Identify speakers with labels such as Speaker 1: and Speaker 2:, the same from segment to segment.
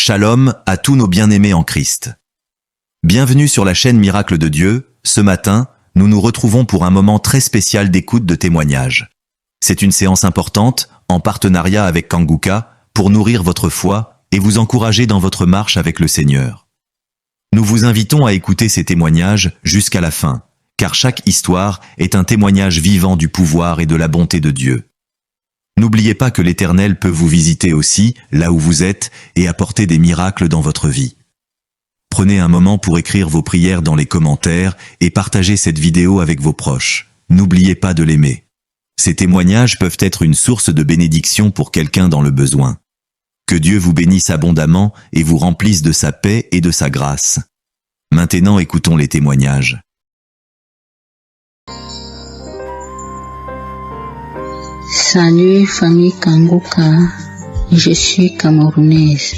Speaker 1: Shalom à tous nos bien-aimés en Christ. Bienvenue sur la chaîne Miracle de Dieu. Ce matin, nous nous retrouvons pour un moment très spécial d'écoute de témoignages. C'est une séance importante, en partenariat avec Kanguka, pour nourrir votre foi et vous encourager dans votre marche avec le Seigneur. Nous vous invitons à écouter ces témoignages jusqu'à la fin, car chaque histoire est un témoignage vivant du pouvoir et de la bonté de Dieu. N'oubliez pas que l'Éternel peut vous visiter aussi, là où vous êtes, et apporter des miracles dans votre vie. Prenez un moment pour écrire vos prières dans les commentaires et partagez cette vidéo avec vos proches. N'oubliez pas de l'aimer. Ces témoignages peuvent être une source de bénédiction pour quelqu'un dans le besoin. Que Dieu vous bénisse abondamment et vous remplisse de sa paix et de sa grâce. Maintenant, écoutons les témoignages.
Speaker 2: Salut famille Kanguka, je suis camerounaise.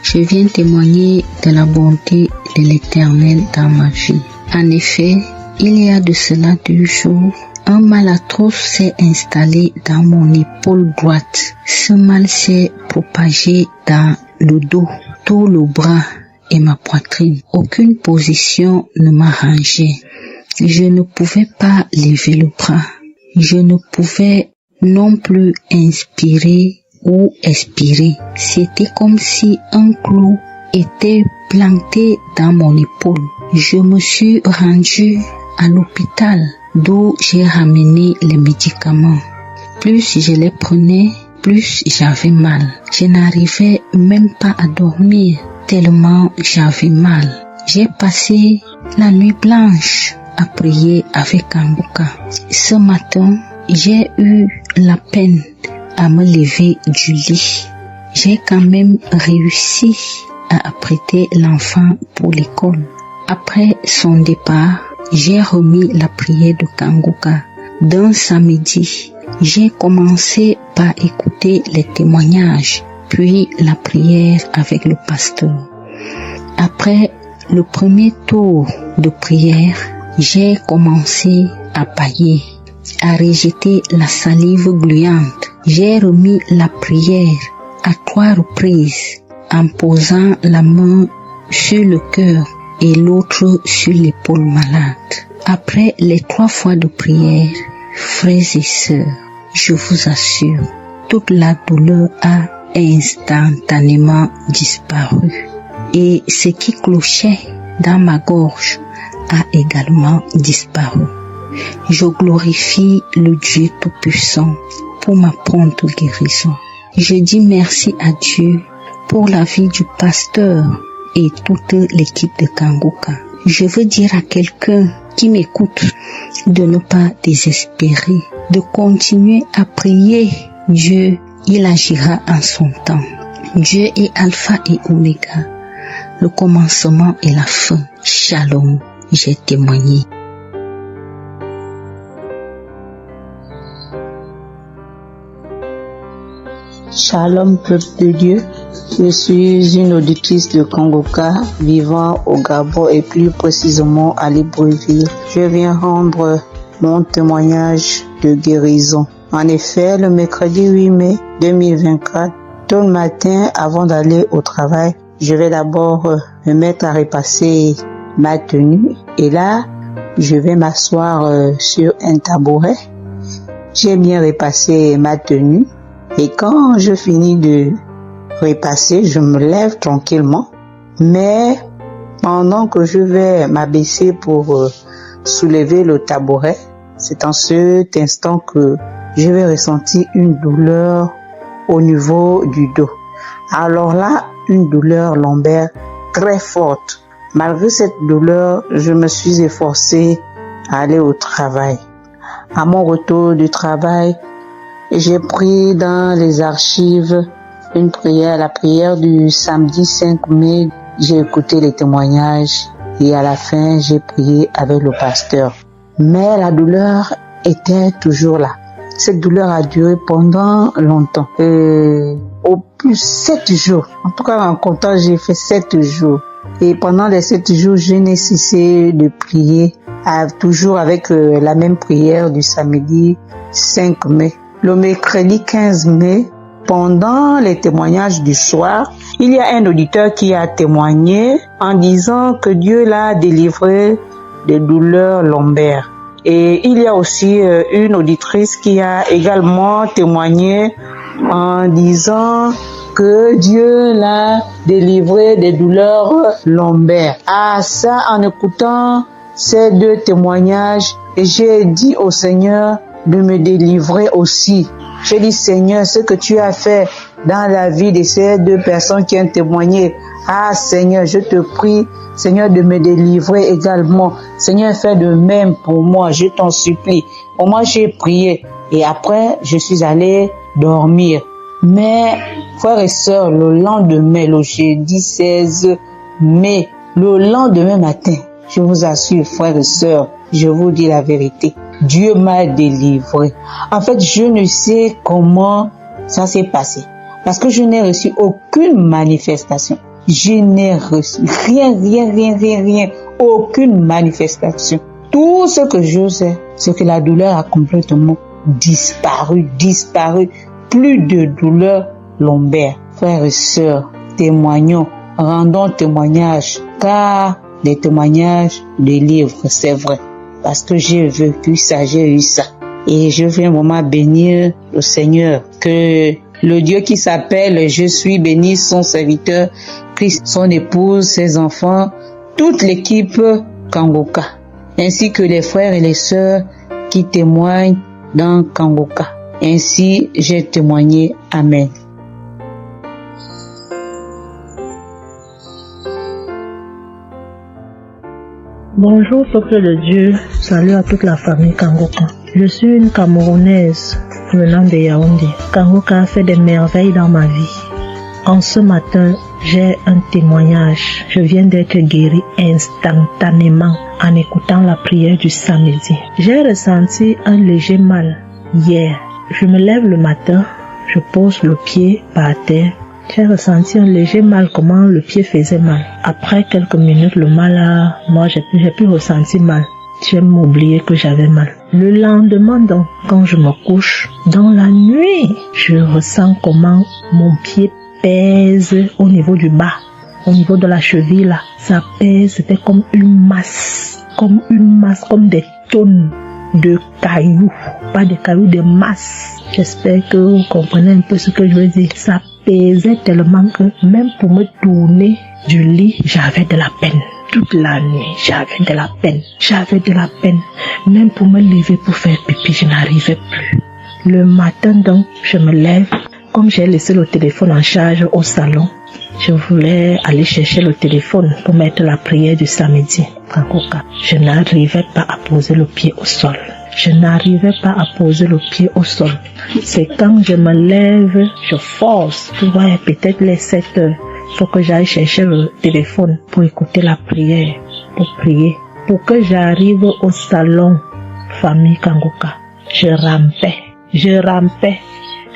Speaker 2: Je viens témoigner de la bonté de l'Éternel dans ma vie. En effet, il y a de cela 2 jours, un mal atroce s'est installé dans mon épaule droite. Ce mal s'est propagé dans le dos, tout le bras et ma poitrine. Aucune position ne m'arrangeait. Je ne pouvais pas lever le bras. Je ne pouvais non plus inspirer ou expirer. C'était comme si un clou était planté dans mon épaule. Je me suis rendue à l'hôpital d'où j'ai ramené les médicaments. Plus je les prenais, plus j'avais mal. Je n'arrivais même pas à dormir tellement j'avais mal. J'ai passé la nuit blanche à prier avec Kanguka. Ce matin, j'ai eu la peine à me lever du lit. J'ai quand même réussi à apprêter l'enfant pour l'école. Après son départ, j'ai remis la prière de Kanguka. D'un samedi, j'ai commencé par écouter les témoignages, puis la prière avec le pasteur. Après le premier tour de prière, j'ai commencé à bâiller, à rejeter la salive gluante. J'ai remis la prière à 3 reprises en posant la main sur le cœur et l'autre sur l'épaule malade. Après les 3 fois de prière, frères et sœurs, je vous assure, toute la douleur a instantanément disparu et ce qui clochait dans ma gorge a également disparu. Je glorifie le Dieu Tout-Puissant pour ma prompte guérison. Je dis merci à Dieu pour la vie du pasteur et toute l'équipe de Kanguka. Je veux dire à quelqu'un qui m'écoute de ne pas désespérer, de continuer à prier. Dieu, il agira en son temps. Dieu est Alpha et Oméga, le commencement et la fin. Shalom, j'ai témoigné.
Speaker 3: Shalom, peuple de Dieu. Je suis une auditrice de Kanguka vivant au Gabon et plus précisément à Libreville. Je viens rendre mon témoignage de guérison. En effet, le mercredi 8 mai 2024, tôt le matin avant d'aller au travail, je vais d'abord me mettre à repasser ma tenue et là, je vais m'asseoir sur un tabouret. J'ai bien repassé ma tenue. Et quand je finis de repasser, je me lève tranquillement. Mais pendant que je vais m'abaisser pour soulever le tabouret, c'est en cet instant que je vais ressentir une douleur au niveau du dos. Alors là, une douleur lombaire très forte. Malgré cette douleur, je me suis efforcé à aller au travail. À mon retour du travail, j'ai pris dans les archives une prière, la prière du samedi 5 mai. J'ai écouté les témoignages et à la fin, j'ai prié avec le pasteur. Mais la douleur était toujours là. Cette douleur a duré pendant longtemps. Au plus 7 jours. En tout cas, en comptant, j'ai fait 7 jours. Et pendant les 7 jours, je n'ai cessé de prier, toujours avec la même prière du samedi 5 mai. Le mercredi 15 mai, pendant les témoignages du soir, il y a un auditeur qui a témoigné en disant que Dieu l'a délivré des douleurs lombaires. Et il y a aussi une auditrice qui a également témoigné en disant que Dieu l'a délivré des douleurs lombaires. Ah, ça, en écoutant ces deux témoignages, j'ai dit au Seigneur de me délivrer aussi. J'ai dit, Seigneur, ce que tu as fait dans la vie de ces deux personnes qui ont témoigné, ah Seigneur, je te prie, Seigneur, de me délivrer également. Seigneur, fais de même pour moi, je t'en supplie. Pour moi, j'ai prié et après, je suis allé dormir. Mais, frères et sœurs, le lendemain, le jeudi 16 mai, le lendemain matin, je vous assure, frères et sœurs, je vous dis la vérité, Dieu m'a délivré. En fait, je ne sais comment ça s'est passé. Parce que je n'ai reçu aucune manifestation. Je n'ai reçu rien, aucune manifestation. Tout ce que je sais, c'est que la douleur a complètement disparu. Plus de douleur lombaire. Frères et sœurs, témoignons, rendons témoignage, car les témoignages délivrent, c'est vrai. Parce que j'ai vécu ça, j'ai eu ça. Et je viens vraiment bénir le Seigneur, que le Dieu qui s'appelle Je suis béni, son serviteur, Christ, son épouse, ses enfants, toute l'équipe Kangoka, ainsi que les frères et les sœurs qui témoignent dans Kangoka. Ainsi, j'ai témoigné. Amen.
Speaker 4: Bonjour peuple de Dieu, salut à toute la famille Kangoka. Je suis une Camerounaise venant de Yaoundé. Kangoka a fait des merveilles dans ma vie. En ce matin, j'ai un témoignage. Je viens d'être guérie instantanément en écoutant la prière du samedi. J'ai ressenti un léger mal hier. Je me lève le matin, je pose le pied par terre. J'ai ressenti un léger mal, comment le pied faisait mal. Après quelques minutes, le mal moi j'ai plus ressenti mal. J'ai oublié que j'avais mal. Le lendemain donc, quand je me couche, dans la nuit, je ressens comment mon pied pèse au niveau du bas, au niveau de la cheville là. Ça pèse, c'était comme une masse, comme des tonnes de cailloux, pas de cailloux, de masse. J'espère que vous comprenez un peu ce que je veux dire. Ça pesait tellement que même pour me tourner du lit, j'avais de la peine. Toute la nuit, j'avais de la peine. Même pour me lever pour faire pipi, je n'arrivais plus. Le matin donc, je me lève. Comme j'ai laissé le téléphone en charge au salon, je voulais aller chercher le téléphone pour mettre la prière du samedi. Je n'arrivais pas à poser le pied au sol. C'est quand je me lève, je force. Tu vois, peut-être les 7 heures. Il faut que j'aille chercher le téléphone pour écouter la prière, pour prier. Pour que j'arrive au salon, famille Kangoka, je rampais.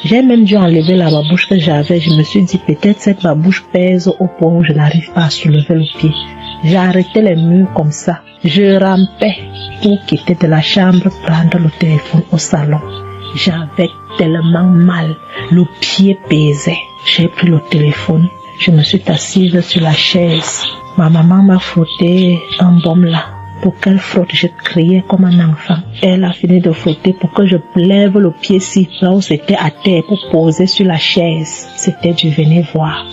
Speaker 4: J'ai même dû enlever la babouche que j'avais. Je me suis dit, peut-être cette babouche pèse au point où je n'arrive pas à soulever le pied. J'ai arrêté les murs comme ça. Je rampais pour quitter de la chambre, prendre le téléphone au salon. J'avais tellement mal. Le pied pesait. J'ai pris le téléphone. Je me suis assise sur la chaise. Ma maman m'a frotté un baume là. Pour qu'elle frotte, je criais comme un enfant. Elle a fini de frotter pour que je lève le pied-ci, là où c'était à terre, pour poser sur la chaise. C'était du venez voir.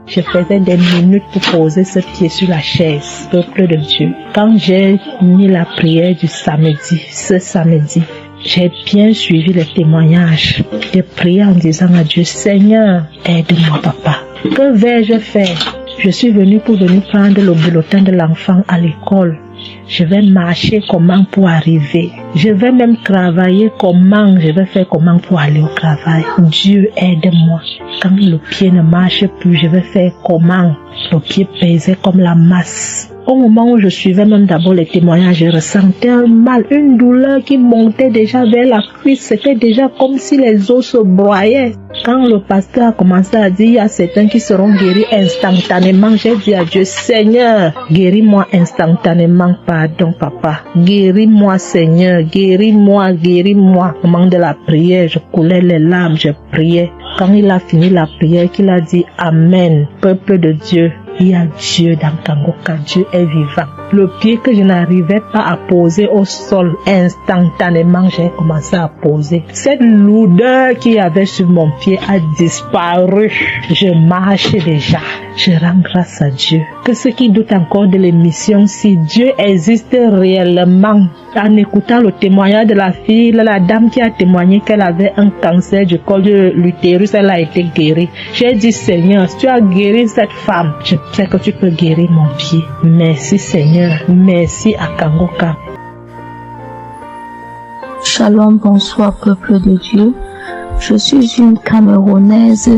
Speaker 4: Je faisais des minutes pour poser ce pied sur la chaise, peuple de Dieu. Quand j'ai mis la prière du samedi, ce samedi, j'ai bien suivi les témoignages. J'ai prié en disant à Dieu, Seigneur, aide-moi papa. Que vais-je faire? Je suis venue pour venir prendre le bulletin de l'enfant à l'école. Je vais marcher comment pour arriver. Je vais même travailler comment. Je vais faire comment pour aller au travail. Dieu aide-moi. Quand le pied ne marche plus, je vais faire comment. Le pied pesait comme la masse. Au moment où je suivais même d'abord les témoignages, je ressentais un mal, une douleur qui montait déjà vers la cuisse. C'était déjà comme si les os se broyaient. Quand le pasteur a commencé à dire, il y a certains qui seront guéris instantanément, j'ai dit à Dieu, Seigneur, guéris-moi instantanément, pardon papa. Guéris-moi Seigneur, guéris-moi, guéris-moi. Au moment de la prière, je coulais les larmes, je priais. Quand il a fini la prière, qu'il a dit Amen, peuple de Dieu, il y a Dieu dans Kangoka, Dieu est vivant. Le pied que je n'arrivais pas à poser au sol, instantanément, j'ai commencé à poser. Cette lourdeur qu'il y avait sur mon pied a disparu. Je marche déjà. Je rends grâce à Dieu. Que ceux qui doutent encore de l'émission, si Dieu existe réellement, en écoutant le témoignage de la fille, la dame qui a témoigné qu'elle avait un cancer du col de l'utérus, elle a été guérie. J'ai dit, Seigneur, si tu as guéri cette femme, je sais que tu peux guérir mon pied. Merci Seigneur. Merci à Kangoka.
Speaker 2: Shalom, bonsoir peuple de Dieu. Je suis une Camerounaise,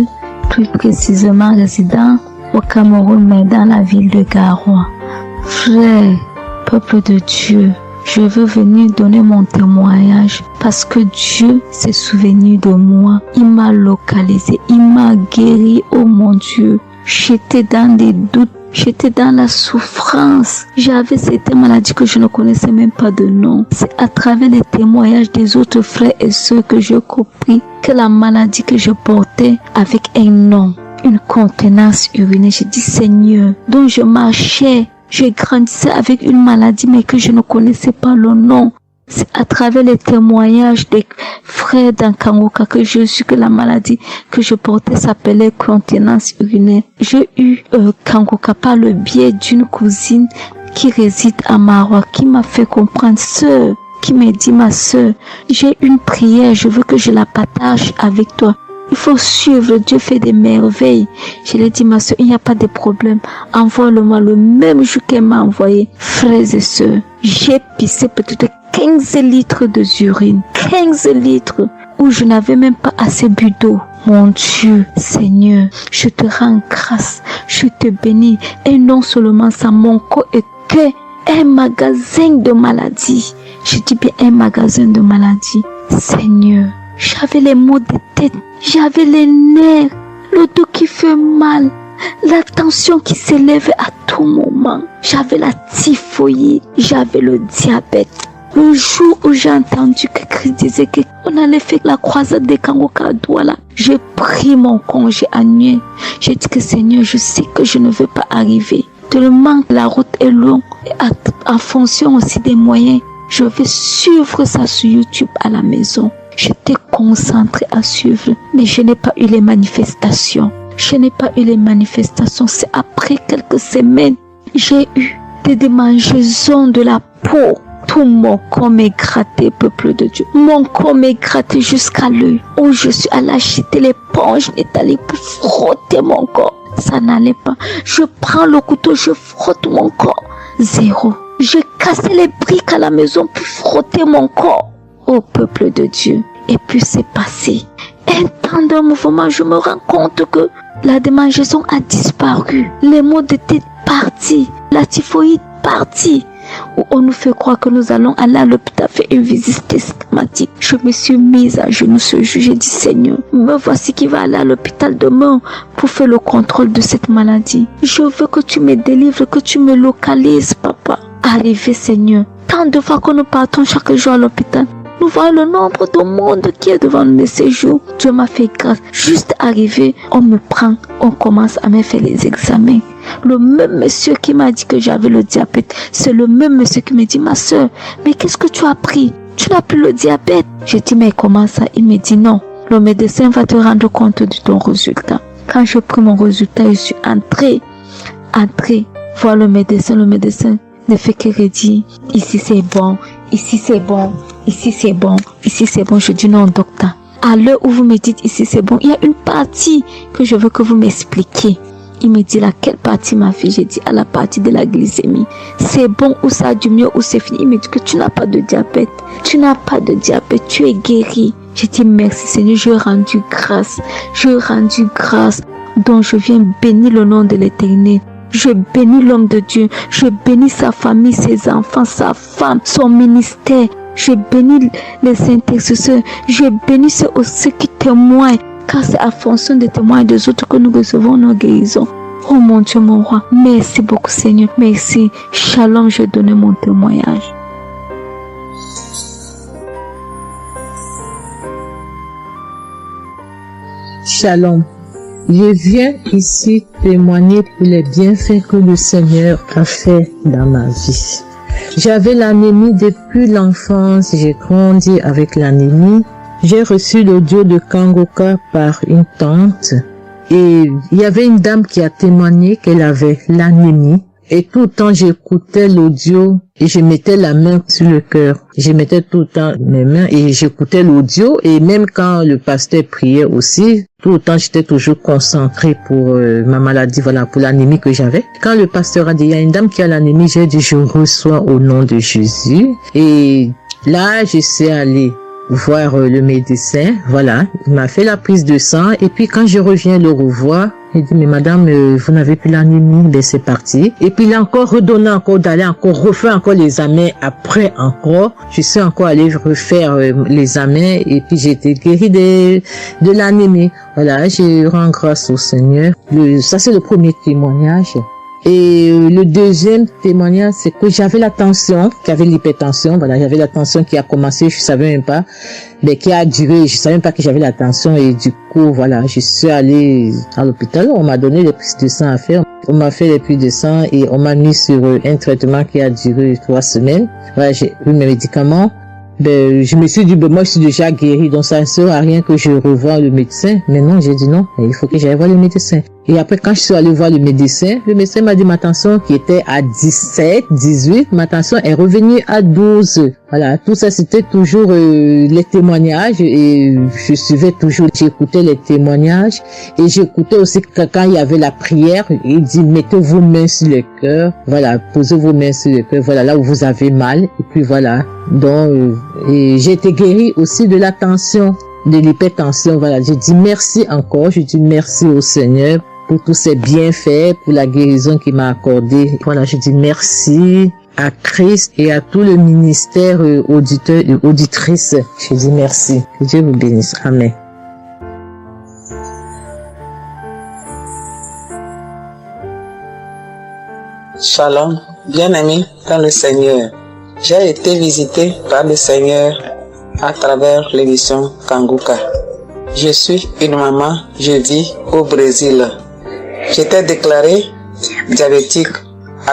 Speaker 2: plus précisément résident au Cameroun, mais dans la ville de Garoua. Frère, peuple de Dieu, je veux venir donner mon témoignage parce que Dieu s'est souvenu de moi. Il m'a localisé, il m'a guéri, oh mon Dieu. J'étais dans des doutes, j'étais dans la souffrance. J'avais cette maladie que je ne connaissais même pas de nom. C'est à travers les témoignages des autres frères et sœurs que j'ai compris que la maladie que je portais avec un nom, une contenance urinaire. J'ai dit Seigneur, donc je marchais, je grandissais avec une maladie mais que je ne connaissais pas le nom. C'est à travers les témoignages des frères dans Kangoka que je suis que la maladie que je portais s'appelait continence urinaire. J'ai eu Kangoka par le biais d'une cousine qui réside à Maroc, qui m'a fait comprendre, sœur, qui m'a dit, ma sœur, j'ai une prière, je veux que je la partage avec toi. Il faut suivre, Dieu fait des merveilles. Je lui ai dit, ma soeur, il n'y a pas de problème. Envoie-le-moi le même jour qu'elle m'a envoyé. Frères et sœurs, j'ai pissé peut-être 15 litres d'urine. 15 litres où je n'avais même pas assez bu d'eau. Mon Dieu, Seigneur, je te rends grâce. Je te bénis. Et non seulement ça, mon corps est que un magasin de maladies. Je dis bien un magasin de maladies. Seigneur, j'avais les maux de tête. J'avais les nerfs, le dos qui fait mal, la tension qui s'élève à tout moment. J'avais la typhoïde, j'avais le diabète. Le jour où j'ai entendu que Christ disait qu'on allait faire la croisade des Kangoka à Douala, j'ai pris mon congé annuel. J'ai dit que Seigneur, je sais que je ne veux pas arriver. Tellement la route est longue. En fonction aussi des moyens, je vais suivre ça sur YouTube à la maison. J'étais concentrée à suivre, mais je n'ai pas eu les manifestations. C'est après quelques semaines, j'ai eu des démangeaisons de la peau. Tout mon corps m'est gratté, peuple de Dieu. Mon corps m'est gratté jusqu'à l'œil. Où je suis allée acheter l'éponge, nettoyer pour frotter mon corps. Ça n'allait pas. Je prends le couteau, je frotte mon corps. Zéro. J'ai cassé les briques à la maison pour frotter mon corps. Ô peuple de Dieu. Et puis c'est passé. Un temps de mouvement, je me rends compte que la démangeaison a disparu. Les maux de tête partis. La typhoïde partie. Où on nous fait croire que nous allons aller à l'hôpital faire une visite systématique. Je me suis mise à genoux ce jour. J'ai dit Seigneur, me voici qui va aller à l'hôpital demain pour faire le contrôle de cette maladie. Je veux que tu me délivres, que tu me localises, papa. Arrivé Seigneur, tant de fois que nous partons chaque jour à l'hôpital, nous voyons le nombre de monde qui est devant nous ces jours. Dieu m'a fait grâce. Juste arrivé, on me prend, on commence à me faire les examens. Le même monsieur qui m'a dit que j'avais le diabète, c'est le même monsieur qui me dit, ma soeur, mais qu'est-ce que tu as pris? Tu n'as plus le diabète. J'ai dit, mais comment ça? Il me dit, non, le médecin va te rendre compte de ton résultat. Quand j'ai pris mon résultat, je suis entrée, voir le médecin ne fait que redire, ici c'est bon, ici c'est bon, ici c'est bon, ici c'est bon. Je dis non, docteur. À l'heure où vous me dites ici c'est bon, il y a une partie que je veux que vous m'expliquiez. Il me dit laquelle partie, ma fille? J'ai dit à la partie de la glycémie. C'est bon ou ça a du mieux ou c'est fini? Il me dit que tu n'as pas de diabète. Tu n'as pas de diabète, tu es guéri. J'ai dit merci Seigneur, je rendu grâce. Donc je viens bénir le nom de l'Éternel.
Speaker 5: Je bénis l'homme de Dieu. Je bénis sa famille, ses enfants, sa femme, son ministère. Je bénis les intercesseurs. Je bénis ceux aussi qui témoignent. Car c'est à fonction des témoignages des autres que nous recevons nos guérisons. Oh mon Dieu, mon roi. Merci beaucoup, Seigneur. Merci. Shalom, je donne mon témoignage.
Speaker 6: Shalom. Je viens ici témoigner pour les bienfaits que le Seigneur a fait dans ma vie. J'avais l'anémie depuis l'enfance, j'ai grandi avec l'anémie. J'ai reçu l'audio de Kangoka par une tante et il y avait une dame qui a témoigné qu'elle avait l'anémie. Et tout le temps, j'écoutais l'audio et je mettais la main sur le cœur. Je mettais tout le temps mes mains et j'écoutais l'audio. Et même quand le pasteur priait aussi, tout le temps, j'étais toujours concentrée pour ma maladie, voilà, pour l'anémie que j'avais. Quand le pasteur a dit, il y a une dame qui a l'anémie, j'ai dit, je reçois au nom de Jésus. Et là, je suis allée voir le médecin, voilà, il m'a fait la prise de sang. Et puis quand je reviens le revoir, il dit, mais madame, vous n'avez plus l'anémie, ben c'est parti. Et puis il a encore redonné encore d'aller encore refaire encore les examens après encore. Je suis encore allée refaire les examens et puis j'ai été guérie de l'anémie. Voilà, je rends grâce au Seigneur. Ça c'est le premier témoignage. Et le deuxième témoignage, c'est que j'avais la tension, j'avais l'hypertension, voilà, j'avais la tension qui a commencé, je savais même pas, mais qui a duré, je savais même pas que j'avais la tension et du coup, voilà, je suis allée à l'hôpital, on m'a donné les prises de sang à faire, on m'a fait les prises de sang et on m'a mis sur un traitement qui a duré 3 semaines. Voilà, j'ai eu mes médicaments. Ben, je me suis dit, ben, moi, je suis déjà guérie, donc ça ne sert à rien que je revoie le médecin. Mais non, j'ai dit non, il faut que j'aille voir le médecin. Et après, quand je suis allée voir le médecin m'a dit ma tension qui était à 17, 18, ma tension est revenue à 12. Voilà, tout ça, c'était toujours les témoignages et je suivais toujours, j'écoutais les témoignages et j'écoutais aussi quand il y avait la prière, il dit, mettez vos mains sur le cœur, voilà, posez vos mains sur le cœur, voilà, là où vous avez mal, et puis voilà. Donc, et j'ai été guérie aussi de la tension, de l'hypertension, voilà. J'ai dit merci encore, je dis merci au Seigneur pour tous ses bienfaits, pour la guérison qu'il m'a accordée. Voilà, je dis merci à Christ et à tout le ministère auditeur et auditrice. Je dis merci. Que Dieu vous bénisse. Amen.
Speaker 7: Shalom, bien-aimé dans le Seigneur. J'ai été visité par le Seigneur à travers l'émission Kangoka. Je suis une maman, je vis au Brésil. J'étais déclarée diabétique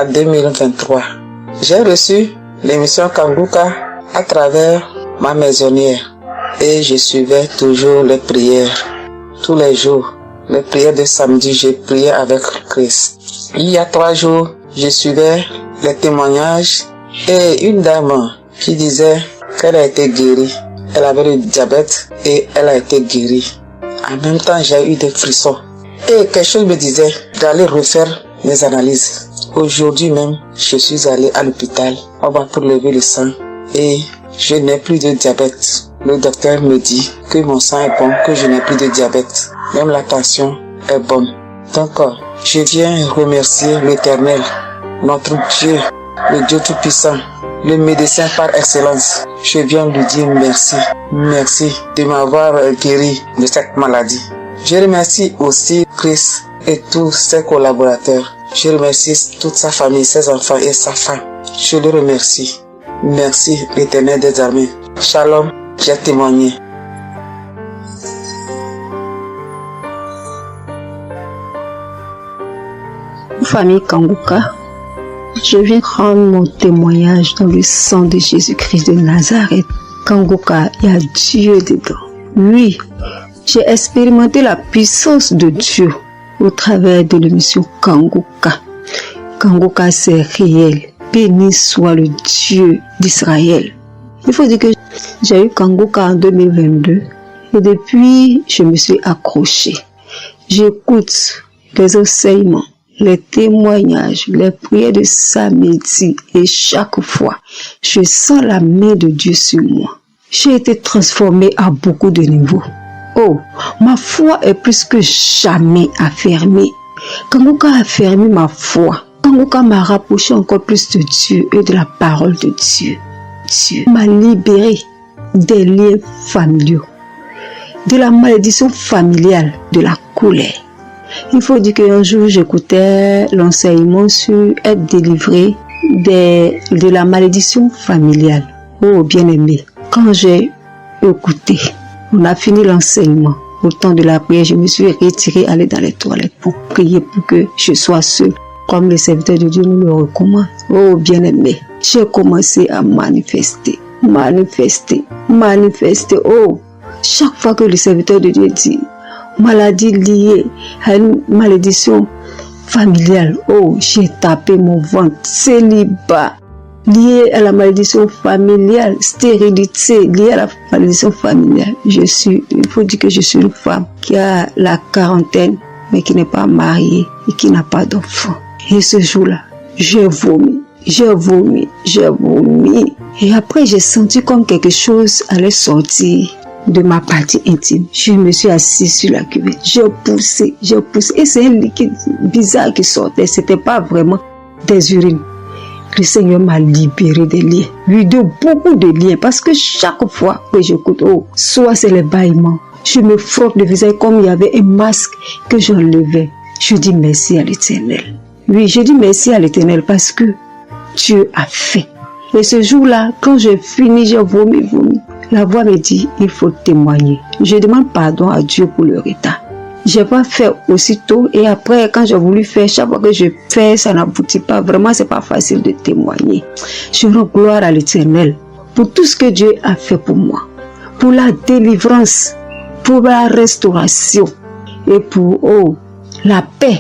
Speaker 7: en 2023. J'ai reçu l'émission Kangoka à travers ma maisonnière et je suivais toujours les prières. Tous les jours, les prières de samedi, j'ai prié avec Christ. Il y a 3 jours, je suivais les témoignages et une dame qui disait qu'elle a été guérie. Elle avait le diabète et elle a été guérie. En même temps, j'ai eu des frissons. Et quelque chose me disait d'aller refaire mes analyses. Aujourd'hui même, je suis allé à l'hôpital. On va prélever le sang et je n'ai plus de diabète. Le docteur me dit que mon sang est bon, que je n'ai plus de diabète. Même la tension est bonne. Donc, je viens remercier l'Éternel, notre Dieu, le Dieu Tout-Puissant, le médecin par excellence. Je viens lui dire merci. Merci de m'avoir guéri de cette maladie. Je remercie aussi Christ et tous ses collaborateurs. Je remercie toute sa famille, ses enfants et sa femme. Je le remercie. Merci l'Éternel des armées. Shalom, j'ai témoigné.
Speaker 2: Famille Kangoka, je viens rendre mon témoignage dans le sang de Jésus-Christ de Nazareth. Kangoka, il y a Dieu dedans. Oui, j'ai expérimenté la puissance de Dieu au travers de l'émission Kangoka. Kangoka, c'est réel. Béni soit le Dieu d'Israël. Il faut dire que j'ai eu Kangoka en 2022 et depuis, je me suis accrochée. J'écoute les enseignements, les témoignages, les prières de samedi et chaque fois, je sens la main de Dieu sur moi. J'ai été transformée à beaucoup de niveaux. Oh, ma foi est plus que jamais affermée. Kangoka a fermé ma foi. Kangoka m'a rapproché encore plus de Dieu et de la parole de Dieu. Dieu m'a libéré des liens familiaux, de la malédiction familiale, de la colère. Il faut dire qu'un jour, j'écoutais l'enseignement sur être délivré de la malédiction familiale. Oh, bien-aimé, quand j'ai écouté, on a fini l'enseignement. Au temps de la prière, je me suis retirée, aller dans les toilettes pour prier pour que je sois seule, comme le serviteur de Dieu nous le recommande. Oh, bien-aimé, j'ai commencé à manifester. Oh, chaque fois que le serviteur de Dieu dit maladie liée à une malédiction familiale, oh, j'ai tapé mon ventre. Célibat lié à la malédiction familiale, stérilité liée à la malédiction familiale. Il faut dire que je suis une femme qui a la quarantaine, mais qui n'est pas mariée et qui n'a pas d'enfant. Et ce jour-là, j'ai vomi. Et après, j'ai senti comme quelque chose allait sortir de ma partie intime. Je me suis assise sur la cuvette. J'ai poussé. Et c'est un liquide bizarre qui sortait. C'était pas vraiment des urines. Le Seigneur m'a libéré des liens. Oui, de beaucoup de liens. Parce que chaque fois que j'écoute, oh, soit c'est les bâillements. Je me frotte le visage comme il y avait un masque que j'enlevais. Je dis merci à l'Éternel. Oui, je dis merci à l'Éternel parce que Dieu a fait. Et ce jour-là, quand j'ai fini, j'ai vomi. La voix me dit, il faut témoigner. Je demande pardon à Dieu pour le retard. Je n'ai pas fait aussitôt et après, quand j'ai voulu faire, chaque fois que je fais, ça n'aboutit pas. Vraiment, c'est pas facile de témoigner. Je rends gloire à l'Éternel pour tout ce que Dieu a fait pour moi. Pour la délivrance, pour la restauration et pour la paix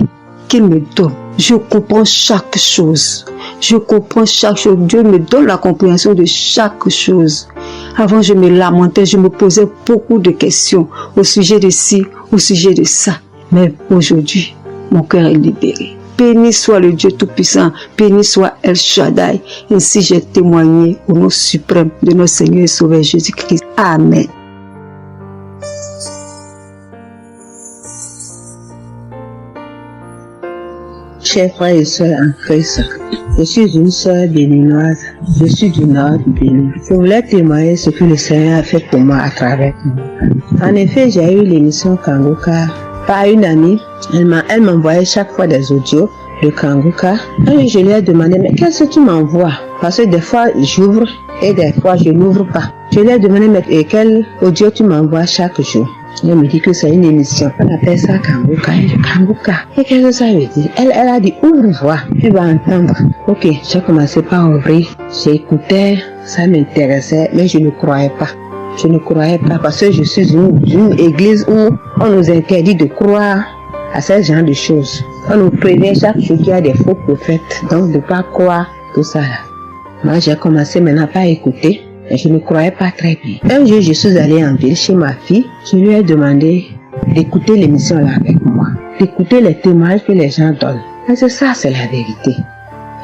Speaker 2: qu'il me donne. Je comprends chaque chose. Dieu me donne la compréhension de chaque chose. Avant, je me lamentais, je me posais beaucoup de questions au sujet de ci, au sujet de ça. Mais aujourd'hui, mon cœur est libéré. Béni soit le Dieu Tout-Puissant, béni soit El Shaddai. Ainsi j'ai témoigné au nom suprême de notre Seigneur et Sauveur Jésus-Christ. Amen.
Speaker 3: Chers frères et sœurs en Christ, je suis une sœur béninoise, je suis du nord du Bénin. Je voulais témoigner ce que le Seigneur a fait pour moi à travers moi. En effet, j'ai eu l'émission Kangoka par une amie. Elle m'envoyait chaque fois des audios de Kangoka. Et je lui ai demandé, mais qu'est-ce que tu m'envoies? Parce que des fois, j'ouvre et des fois, je n'ouvre pas. Je lui ai demandé, mais quel audio tu m'envoies chaque jour? Elle me dit que c'est une émission. On appelle ça Kangoka. Kangoka. Et qu'est-ce que ça veut dire? Elle a dit, ouvre-voir. Tu vas entendre. Ok, j'ai commencé par ouvrir. J'écoutais, ça m'intéressait, mais je ne croyais pas. Parce que je suis d'une église où on nous interdit de croire à ce genre de choses. On nous prévient chaque jour qu'il y a des faux prophètes. Donc, de ne pas croire tout ça. Moi, j'ai commencé maintenant à écouter. Et je ne croyais pas très bien. Un jour, je suis allée en ville chez ma fille. Je lui ai demandé d'écouter l'émission là avec moi. D'écouter les témoignages que les gens donnent. Et c'est ça, c'est la vérité.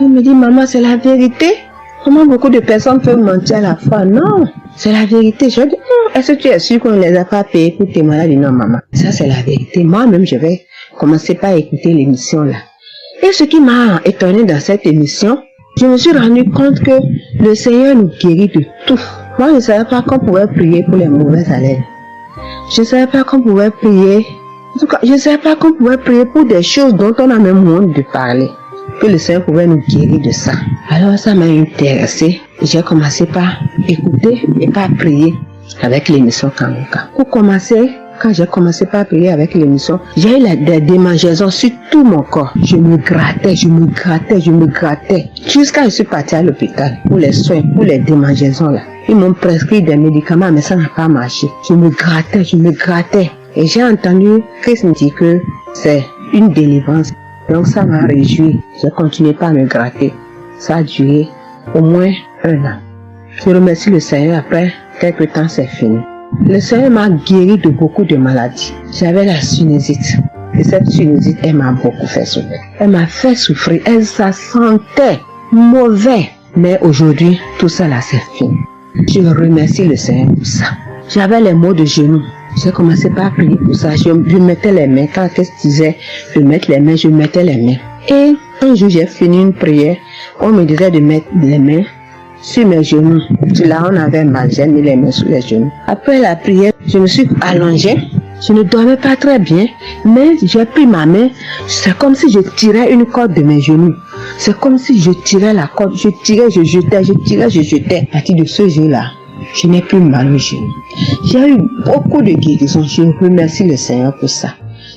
Speaker 3: Elle me dit, maman, c'est la vérité? Comment beaucoup de personnes peuvent mentir à la fois? Non, c'est la vérité. Je lui ai dit, est-ce que tu es sûr qu'on ne les a pas payés pour témoigner? Elle dit, non, maman, ça c'est la vérité. Moi-même, je vais commencer par écouter l'émission là. Et ce qui m'a étonné dans cette émission, je me suis rendu compte que le Seigneur nous guérit de tout. Moi, je ne savais pas qu'on pouvait prier pour les mauvaises haleines. Je ne savais pas qu'on pouvait prier. En tout cas, je ne savais pas qu'on pouvait prier pour des choses dont on a même honte de parler. Que le Seigneur pouvait nous guérir de ça. Alors, ça m'a intéressé. J'ai commencé par écouter et par prier avec l'émission Kangoka. Pour commencer, quand j'ai commencé par prier avec l'émission, j'ai eu des démangeaisons sur tout mon corps. Je me grattais. Jusqu'à ce que je suis partie à l'hôpital pour les soins, pour les démangeaisons là. Ils m'ont prescrit des médicaments, mais ça n'a pas marché. Je me grattais. Et j'ai entendu Christ me dire que c'est une délivrance. Donc ça m'a réjoui. J'ai continué par me gratter. Ça a duré au moins 1 an. Je remercie le Seigneur, après quelques temps c'est fini. Le Seigneur m'a guéri de beaucoup de maladies. J'avais la sinusite. Et cette sinusite, elle m'a beaucoup fait souffrir. Elle m'a fait souffrir. Ça sentait mauvais. Mais aujourd'hui, tout ça là, c'est fini. Je remercie le Seigneur pour ça. J'avais les maux de genoux. J'ai commencé par prier pour ça. Je mettais les mains. Quand qu'est-ce que disait, je mettais les mains, je mettais les mains. Et un jour, j'ai fini une prière. On me disait de mettre les mains sur mes genoux. Là, on avait mal. J'ai mis les mains sur les genoux. Après la prière, je me suis allongée. Je ne dormais pas très bien, mais j'ai pris ma main. C'est comme si je tirais une corde de mes genoux. C'est comme si je tirais la corde. Je tirais, je jetais, je tirais, je jetais. À partir de ce jour-là, je n'ai plus mal aux genoux. J'ai eu beaucoup de guérisons. Je remercie le Seigneur pour ça.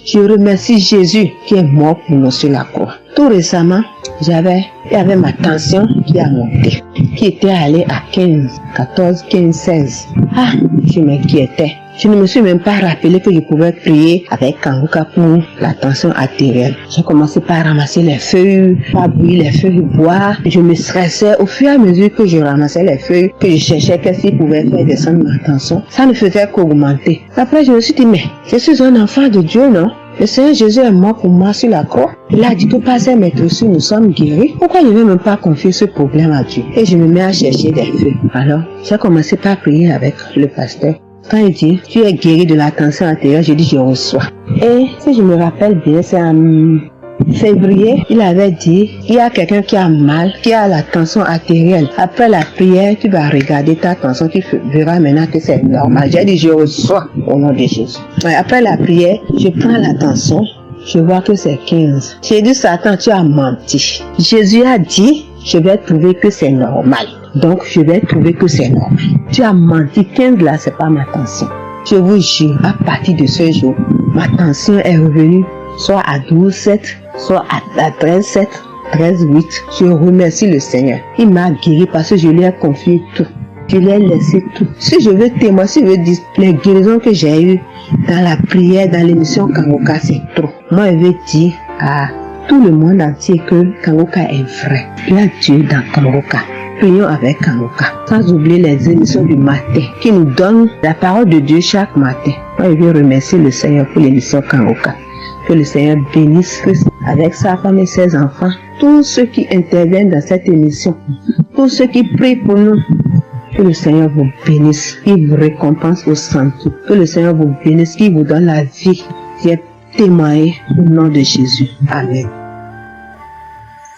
Speaker 3: Je remercie Jésus qui est mort pour nous sur la croix. Tout récemment, il y avait ma tension qui a monté, qui était allée à 15, 14, 15, 16. Ah, je m'inquiétais. Je ne me suis même pas rappelé que je pouvais prier avec Kangoka pour la tension artérielle. J'ai commencé par ramasser les feuilles, par bouillir les feuilles bois. Je me stressais au fur et à mesure que je ramassais les feuilles, que je cherchais qu'est-ce qui pouvait faire descendre ma tension. Ça ne faisait qu'augmenter. Après, je me suis dit, mais je suis un enfant de Dieu, non? Le Seigneur Jésus est mort pour moi sur la croix. Il a dit que par ses maîtres nous sommes guéris. Pourquoi je ne vais même pas confier ce problème à Dieu? Et je me mets à chercher des feuilles. Alors, j'ai commencé par prier avec le pasteur. Quand il dit, tu es guéri de la tension artérielle, je dis, je reçois. Et si je me rappelle bien, c'est en février, il avait dit, il y a quelqu'un qui a mal, qui a la tension artérielle. Après la prière, tu vas regarder ta tension, tu verras maintenant que c'est normal. J'ai dit, je reçois au nom de Jésus. Après la prière, je prends la tension, je vois que c'est 15. J'ai dit, Satan, tu as menti. Jésus a dit, je vais trouver que c'est normal. Donc, je vais trouver que c'est normal. Tu as menti, 15 là, c'est pas ma tension. Je vous jure, à partir de ce jour, ma tension est revenue soit à 12,7, soit à 13,7, 13,8. Je remercie le Seigneur. Il m'a guéri parce que je lui ai confié tout. Je lui ai laissé tout. Si je veux témoigner, si je veux dire les guérisons que j'ai eues dans la prière, dans l'émission Kangoka, c'est trop. Moi, je veux dire à tout le monde entier que Kangoka est vrai. Il y a Dieu dans Kangoka. Prions avec Kangoka. Sans oublier les émissions du matin qui nous donnent la parole de Dieu chaque matin. Moi, je veux remercier le Seigneur pour l'émission Kangoka. Que le Seigneur bénisse Christ avec sa femme et ses enfants. Tous ceux qui interviennent dans cette émission. Tous ceux qui prient pour nous. Que le Seigneur vous bénisse. Qu'il vous récompense au centre. Que le Seigneur vous bénisse. Qu'il vous donne la vie. J'ai témoigné au nom de Jésus. Amen.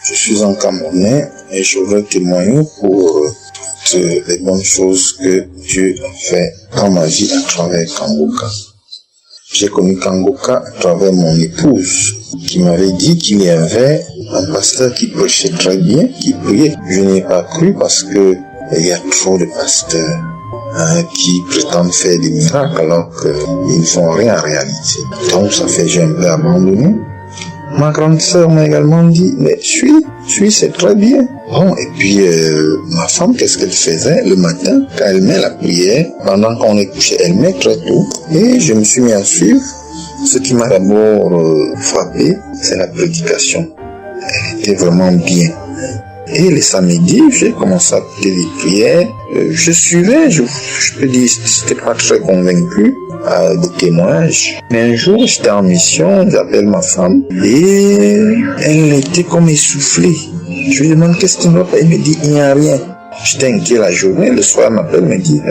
Speaker 8: Je suis un Camerounais et je veux témoigner pour toutes les bonnes choses que Dieu a fait dans ma vie à travers Kangoka. J'ai connu Kangoka à travers mon épouse qui m'avait dit qu'il y avait un pasteur qui prêchait très bien, qui priait. Je n'ai pas cru parce que il y a trop de pasteurs qui prétendent faire des miracles alors qu'ils ne font rien en réalité. Donc ça fait que j'ai un peu abandonné. Ma grande sœur m'a également dit, mais suis, c'est très bien. Bon, et puis ma femme, qu'est-ce qu'elle faisait le matin quand elle met la prière, pendant qu'on est couché, elle met très tôt. Et je me suis mis à suivre. Ce qui m'a d'abord frappé, c'est la prédication. Elle était vraiment bien. Et les samedis, j'ai commencé à écouter les prières. Je suivais, je peux dire, j'étais pas très convaincu des témoignages. Mais un jour, j'étais en mission, j'appelle ma femme et elle était comme essoufflée. Je lui demande qu'est-ce qui ne va pas. Elle me dit, il n'y a rien. J'étais inquiet la journée, le soir, elle m'appelle, me dit,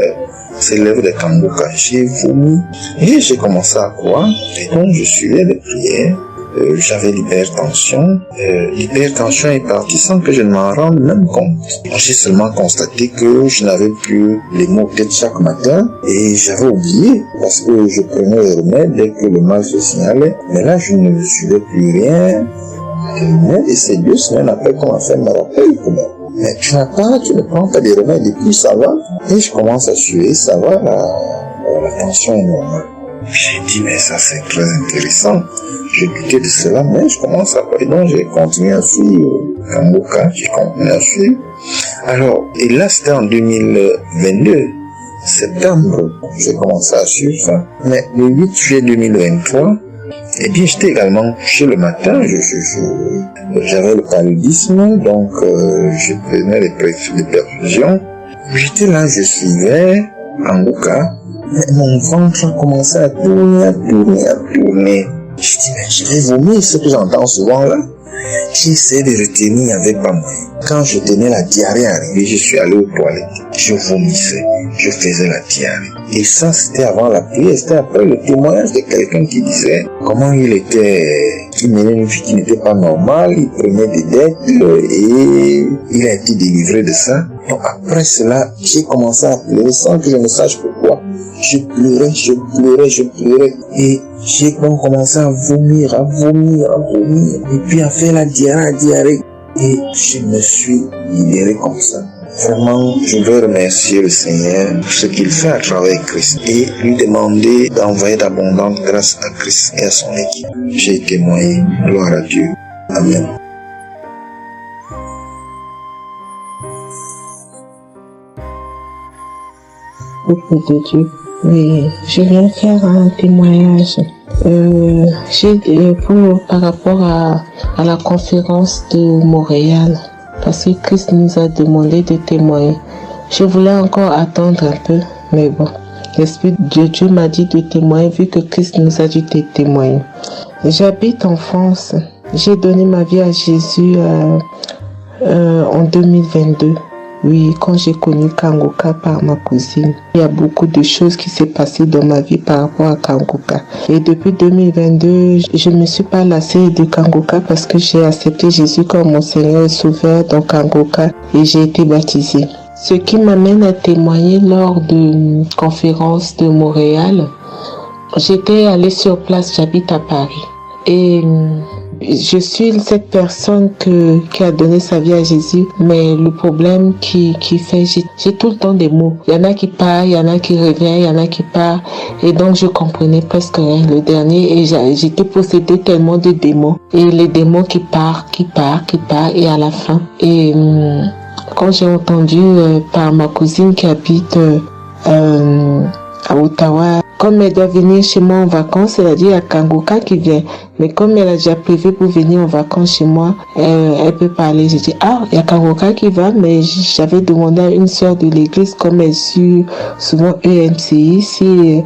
Speaker 8: c'est l'œuvre de Kangoka. J'ai vomi et j'ai commencé à croire. Et donc, je suivais les prières. J'avais l'hypertension. L'hypertension est partie sans que je ne m'en rende même compte. J'ai seulement constaté que je n'avais plus les maux de tête chaque matin et j'avais oublié parce que je prenais les remèdes dès que le mal se signalait. Mais là, je ne suivais plus rien. Et c'est 2 semaines après qu'on m'a fait me rappeler que mais tu ne prends pas des remèdes et puis ça va. Et je commence à suivre, ça va, la tension est normale. J'ai dit, mais ça c'est très intéressant. J'ai douté de cela, mais je commence à parler. Donc j'ai continué à suivre Kangoka, j'ai continué à suivre. Alors, et là c'était en 2022, septembre, j'ai commencé à suivre ça. Mais le 8 juillet 2023, eh bien j'étais également couché le matin, j'avais le paludisme, donc je prenais les perfusions. J'étais là, je suivais Kangoka. Mais mon ventre a commencé à tourner. Je dis, mais je vais vomir, ce que j'entends souvent là. J'ai essayé de retenir, il n'y avait pas moyen. Quand je tenais la diarrhée arrivée, je suis allé aux toilettes. Je vomissais, je faisais la diarrhée. Et ça, c'était avant la prière, c'était après le témoignage de quelqu'un qui disait comment il menait une vie qui n'était pas normale, il prenait des dettes et il a été délivré de ça. Donc après cela, j'ai commencé à pleurer sans que je ne sache pourquoi. Je pleurais et j'ai donc commencé à vomir et puis à faire la diarrhée et je me suis libéré comme ça. Vraiment, je veux remercier le Seigneur pour ce qu'il fait à travers Christ et lui demander d'envoyer d'abondantes grâces à Christ et à son équipe. J'ai témoigné, gloire à Dieu. Amen.
Speaker 3: Peuple de Dieu. Oui, je viens faire un témoignage. Par rapport à la conférence de Montréal, parce que Christ nous a demandé de témoigner. Je voulais encore attendre un peu, mais bon, l'Esprit de Dieu m'a dit de témoigner vu que Christ nous a dit de témoigner. J'habite en France. J'ai donné ma vie à Jésus en 2022. Oui, quand j'ai connu Kangoka par ma cousine, il y a beaucoup de choses qui s'est passées dans ma vie par rapport à Kangoka. Et depuis 2022, je ne me suis pas lassée de Kangoka parce que j'ai accepté Jésus comme mon Seigneur et Sauveur dans Kangoka et j'ai été baptisée. Ce qui m'amène à témoigner lors de conférence de Montréal, j'étais allée sur place, j'habite à Paris. Et je suis cette personne qui a donné sa vie à Jésus, mais le problème qui fait, j'ai tout le temps des mots. Il y en a qui partent, il y en a qui reviennent, il y en a qui partent, et donc je comprenais presque rien. Le dernier, et j'étais possédée tellement de démons, et les démons qui partent, et à la fin. Et quand j'ai entendu par ma cousine qui habite à Ottawa, comme elle doit venir chez moi en vacances, elle a dit à Kangoka qui vient. Mais comme elle a déjà prévu pour venir en vacances chez moi, elle peut pas aller. J'ai dit, il y a Kangoka qui va, mais j'avais demandé à une sœur de l'église, comme elle suit souvent EMCI, si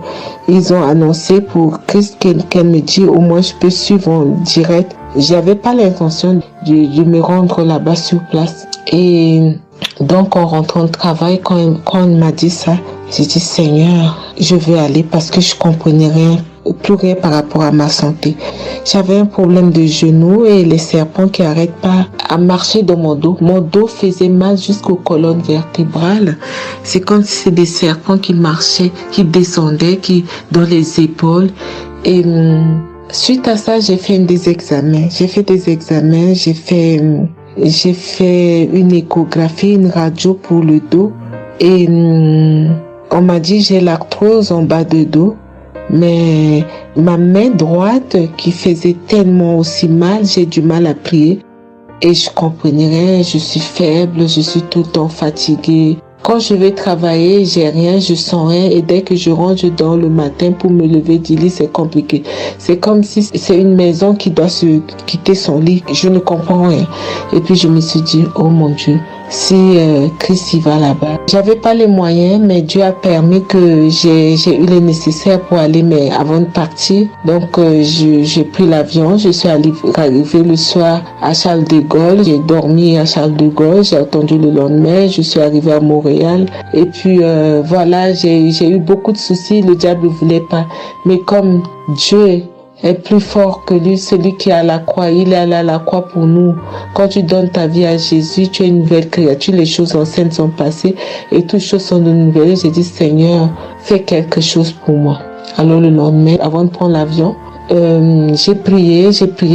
Speaker 3: ils ont annoncé pour Christ qu'elle me dit, au moins je peux suivre en direct. J'avais pas l'intention de me rendre là-bas sur place. Et donc, en rentrant de travail, quand on m'a dit ça, j'ai dit, Seigneur, je veux aller parce que je comprenais plus rien par rapport à ma santé. J'avais un problème de genou et les serpents qui n'arrêtent pas à marcher dans mon dos. Mon dos faisait mal jusqu'aux colonnes vertébrales. C'est comme si c'était des serpents qui marchaient, qui descendaient, dans les épaules. Et suite à ça, j'ai fait des examens. J'ai fait une échographie, une radio pour le dos. Et on m'a dit j'ai l'arthrose en bas de dos. Mais ma main droite qui faisait tellement aussi mal, j'ai du mal à plier. Et je comprenais rien, je suis faible, je suis tout le temps fatiguée. Quand je vais travailler, j'ai rien, je sens rien. Et dès que je rentre, je dors le matin pour me lever du lit, c'est compliqué. C'est comme si c'est une maison qui doit se quitter son lit. Je ne comprends rien. Et puis je me suis dit, oh mon Dieu, si Christ y va là-bas. J'avais pas les moyens, mais Dieu a permis que j'ai eu les nécessaires pour aller, mais avant de partir. Donc j'ai pris l'avion, je suis arrivée le soir à Charles de Gaulle. J'ai dormi à Charles de Gaulle, j'ai attendu le lendemain, je suis arrivée à Montréal. Et puis voilà, j'ai eu beaucoup de soucis, le diable ne voulait pas. Mais comme Dieu est plus fort que lui, celui qui est à la croix, il est allé à la croix pour nous. Quand tu donnes ta vie à Jésus, tu es une nouvelle créature, les choses anciennes sont passées et toutes choses sont de nouvelles. J'ai dit, Seigneur, fais quelque chose pour moi. Alors le lendemain, avant de prendre l'avion, j'ai prié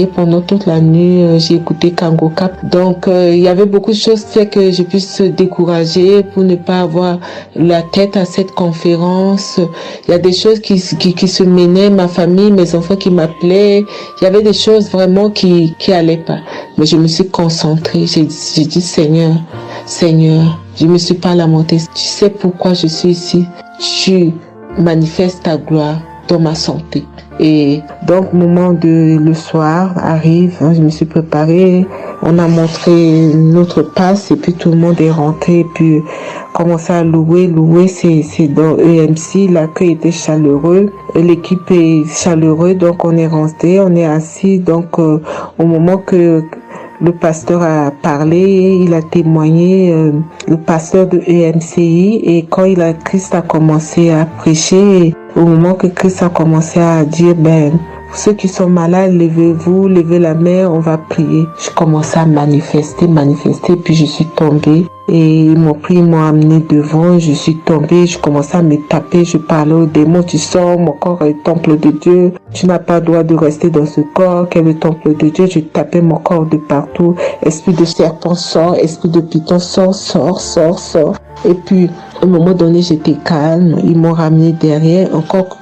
Speaker 3: pendant toute la nuit, j'ai écouté Kangoka. Donc il y avait beaucoup de choses qui fait que je puisse décourager pour ne pas avoir la tête à cette conférence. Il y a des choses qui se menaient, ma famille, mes enfants qui m'appelaient. Il y avait des choses vraiment qui allaient pas. Mais je me suis concentrée, j'ai dit Seigneur, je me suis pas lamentée. Tu sais pourquoi je suis ici? Tu manifestes ta gloire dans ma santé. Et donc, le soir arrive, je me suis préparée,
Speaker 9: On a montré notre passe et puis tout le monde est rentré et puis commencé à louer. C'est dans EMC, l'accueil était chaleureux, l'équipe est chaleureuse, donc on est rentré, on est assis. Donc au moment que le pasteur a parlé, il a témoigné, le pasteur de EMCI, et quand Christ a commencé à prêcher, au moment que Christ a commencé à dire, ceux qui sont malades, levez-vous, levez la main, on va prier. Je commençais à manifester, puis je suis tombée. Et ils m'ont pris, ils m'ont amené devant, je suis tombée, je commençais à me taper, je parlais aux démons, tu sors, mon corps est le temple de Dieu, tu n'as pas le droit de rester dans ce corps, qui est le temple de Dieu, je tapais mon corps de partout, esprit de serpent sort, esprit de python sort. Et puis, à un moment donné, j'étais calme, ils m'ont ramené derrière,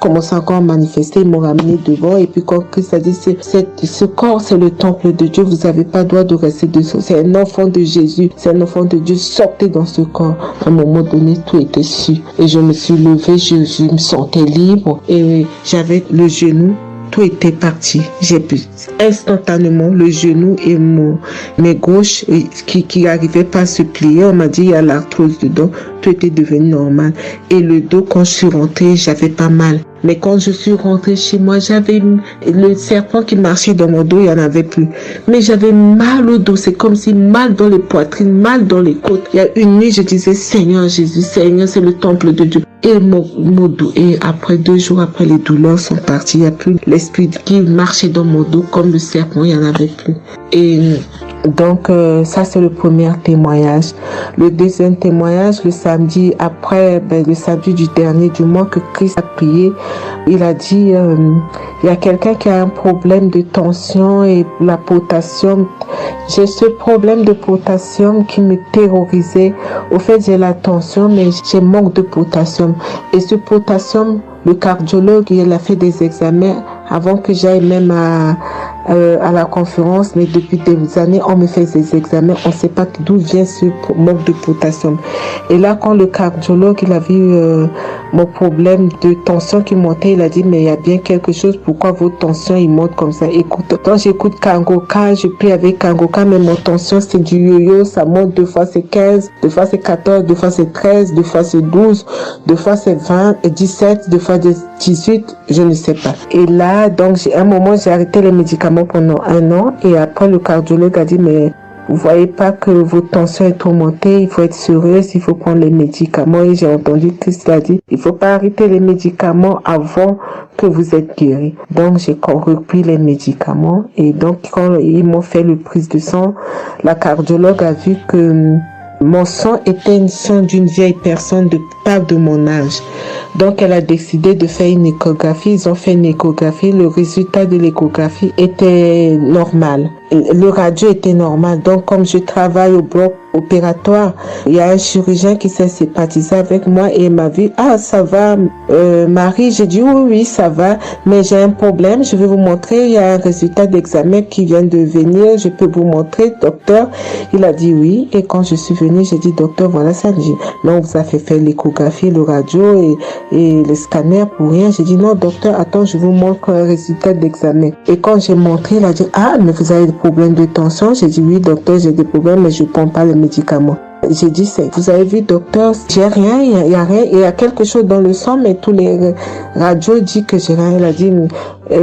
Speaker 9: commencé encore à manifester, ils m'ont ramené devant, et puis quand Christ a dit, ce corps, c'est le temple de Dieu, vous n'avez pas le droit de rester dessous, c'est un enfant de Jésus, c'est un enfant de Dieu, sortez dans ce corps. À un moment donné, tout était su, et je me suis levée, je me sentais libre, et j'avais le genou, tout était parti. J'ai pu instantanément le genou et mes gauches qui n'arrivaient pas à se plier. On m'a dit il y a l'arthrose dedans. Tout était devenu normal. Et le dos, quand je suis rentrée, j'avais pas mal. Mais quand je suis rentrée chez moi, j'avais le serpent qui marchait dans mon dos, il n'y en avait plus. Mais j'avais mal au dos, c'est comme si mal dans les poitrines, mal dans les côtes. Il y a une nuit, je disais, Seigneur Jésus, Seigneur, c'est le temple de Dieu. Et mon dos, et après 2 jours après, les douleurs sont parties. Il n'y a plus l'esprit qui marchait dans mon dos comme le serpent, il n'y en avait plus. Et donc, ça c'est le premier témoignage. Le deuxième témoignage, le samedi après, le samedi du dernier du mois que Christ a prié, il a dit, il y a quelqu'un qui a un problème de tension et la potassium. J'ai ce problème de potassium qui me terrorisait. Au fait, j'ai la tension, mais j'ai manque de potassium. Et ce potassium, le cardiologue, il a fait des examens avant que j'aille même à la conférence, mais depuis des années, on me fait des examens, on ne sait pas d'où vient ce manque de potassium. Et là, quand le cardiologue, il a vu mon problème de tension qui montait, il a dit, mais il y a bien quelque chose, pourquoi votre tension, il monte comme ça? Écoute, quand j'écoute Kangoka, je prie avec Kangoka, mais mon tension, c'est du yo-yo, ça monte, 2 fois c'est 15, 2 fois c'est 14, 2 fois c'est 13, 2 fois c'est 12, 2 fois c'est 20, 17, 2 fois 18, je ne sais pas. Et là, donc, à un moment, j'ai arrêté les médicaments pendant 1 an, et après, le cardiologue a dit, mais vous voyez pas que votre tension est trop montée, il faut être sérieuse, il faut prendre les médicaments. Et j'ai entendu Christ a dit, il faut pas arrêter les médicaments avant que vous êtes guéri. Donc, j'ai repris les médicaments, et donc, quand ils m'ont fait le prise de sang, la cardiologue a vu que mon sang était une sang d'une vieille personne, pas de mon âge. Donc, elle a décidé de faire une échographie. Ils ont fait une échographie. Le résultat de l'échographie était normal. Le radio était normal. Donc, comme je travaille au bloc opératoire, il y a un chirurgien qui s'est sympathisé avec moi et il m'a vu, ah, ça va, Marie? J'ai dit, oui, ça va, mais j'ai un problème. Je vais vous montrer. Il y a un résultat d'examen qui vient de venir. Je peux vous montrer, docteur? Il a dit oui. Et quand je suis venue, j'ai dit, docteur, voilà ça. J'ai dit, non, on vous a fait faire l'échographie, le radio et le scanner pour rien. J'ai dit, non, docteur, attends, je vous montre un résultat d'examen. Et quand j'ai montré, il a dit, ah, mais vous avez des problèmes de tension? J'ai dit, oui, docteur, j'ai des problèmes, mais je ne prends pas les médicaments. J'ai dit, vous avez vu, docteur, j'ai rien, il y a rien, il y a quelque chose dans le sang, mais tous les radios disent que j'ai rien. Il a dit,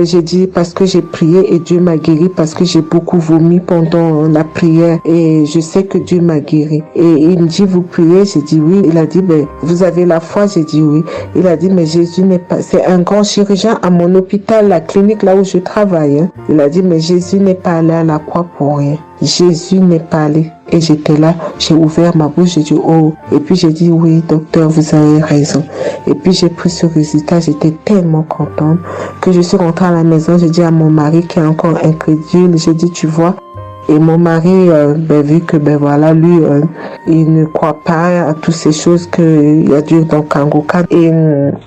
Speaker 9: j'ai dit, parce que j'ai prié et Dieu m'a guéri, parce que j'ai beaucoup vomi pendant la prière et je sais que Dieu m'a guéri. Et il me dit, vous priez? J'ai dit oui. Il a dit, vous avez la foi? J'ai dit oui. Il a dit, mais Jésus n'est pas, c'est un grand chirurgien à mon hôpital, la clinique là où je travaille. Hein. Il a dit, mais Jésus n'est pas allé à la croix pour rien. Jésus n'est pas allé. Et j'étais là, j'ai ouvert ma bouche, j'ai dit oh. Et puis j'ai dit oui, docteur, vous avez raison. Et puis j'ai pris ce résultat, j'étais tellement contente que je suis rentrée à la maison, j'ai dit à mon mari qui est encore incrédule, j'ai dit tu vois. Et mon mari, vu que voilà, lui, il ne croit pas à toutes ces choses qu'il y a Dieu dans Kangoka. Et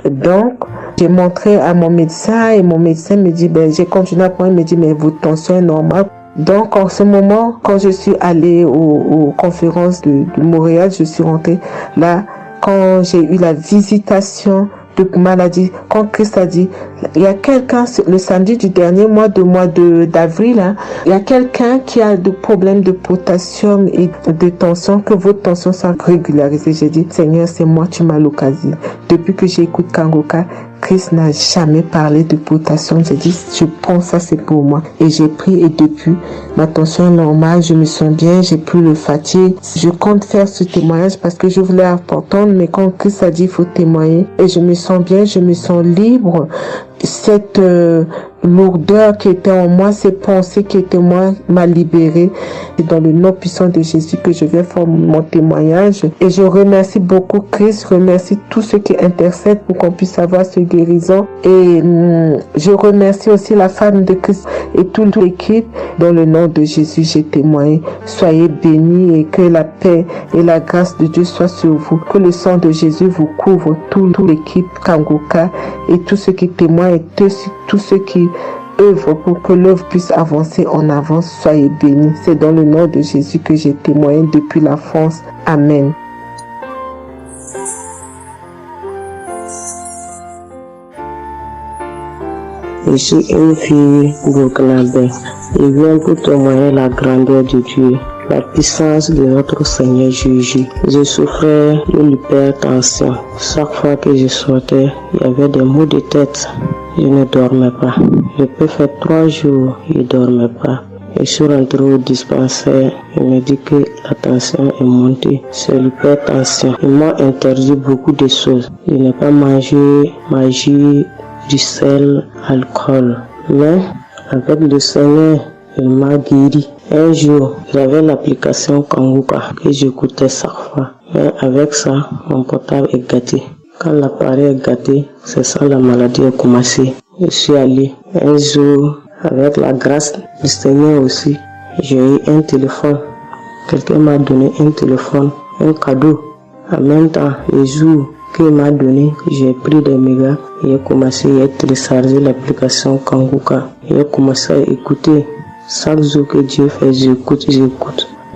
Speaker 9: donc, j'ai montré à mon médecin et mon médecin me dit, j'ai continué à prendre, il me dit, mais votre tension est normale. Donc, en ce moment, quand je suis allée aux conférences de Montréal, je suis rentrée là, quand j'ai eu la visitation de maladie, quand Christ a dit, Il y a quelqu'un, le samedi du dernier mois d'avril, hein, il y a quelqu'un qui a des problèmes de potassium et de tension, que votre tension soit régularisée. J'ai dit, Seigneur, c'est moi, tu m'as l'occasion. Depuis que j'écoute Kangoka, Christ n'a jamais parlé de potassium. J'ai dit, je prends ça, c'est pour moi. Et j'ai pris, et depuis, ma tension est normale, je me sens bien, j'ai plus le fatigue. Je compte faire ce témoignage parce que je voulais entendre, mais quand Christ a dit, il faut témoigner, et je me sens bien, je me sens libre. Cette lourdeur qui était en moi, ces pensées qui étaient en moi, m'a libérée. C'est dans le nom puissant de Jésus que je viens faire mon témoignage. Et je remercie beaucoup Christ, je remercie tous ceux qui intercèdent pour qu'on puisse avoir ce guérison. Et je remercie aussi la femme de Christ et toute l'équipe. Dans le nom de Jésus, j'ai témoigné. Soyez bénis et que la paix et la grâce de Dieu soient sur vous. Que le sang de Jésus vous couvre, toute l'équipe Kangoka et tous ceux qui témoignent et tous ceux qui œuvrent pour que l'œuvre puisse avancer en avant. Soyez bénis. C'est dans le nom de Jésus que j'ai témoigné depuis la France. Amen.
Speaker 3: Je suis une fille burkinabé. Je viens pour témoigner la grandeur de Dieu, la puissance de notre Seigneur Jésus. Je souffrais de l'hypertension. Chaque fois que je sortais, il y avait des maux de tête. Je ne dormais pas. Je peux faire 3 jours, je ne dormais pas. Je suis rentré au dispensaire. Il me dit que la tension est montée. C'est l'hypertension. Ils m'ont interdit beaucoup de choses. Je n'ai pas mangé du sel, alcool. Mais avec le Seigneur, il m'a guéri. Un jour, j'avais l'application Kangoka que j'écoutais chaque fois. Mais avec ça, mon portable est gâté. Quand l'appareil est gâté, c'est ça la maladie a commencé. Je suis allé un jour, avec la grâce du Seigneur aussi, j'ai eu un téléphone. Quelqu'un m'a donné un téléphone, un cadeau. En même temps, le jour qu'il m'a donné, j'ai pris des mégas et j'ai commencé à télécharger l'application Kangoka. J'ai commencé à écouter. Chaque jour que Dieu fait, j'écoute.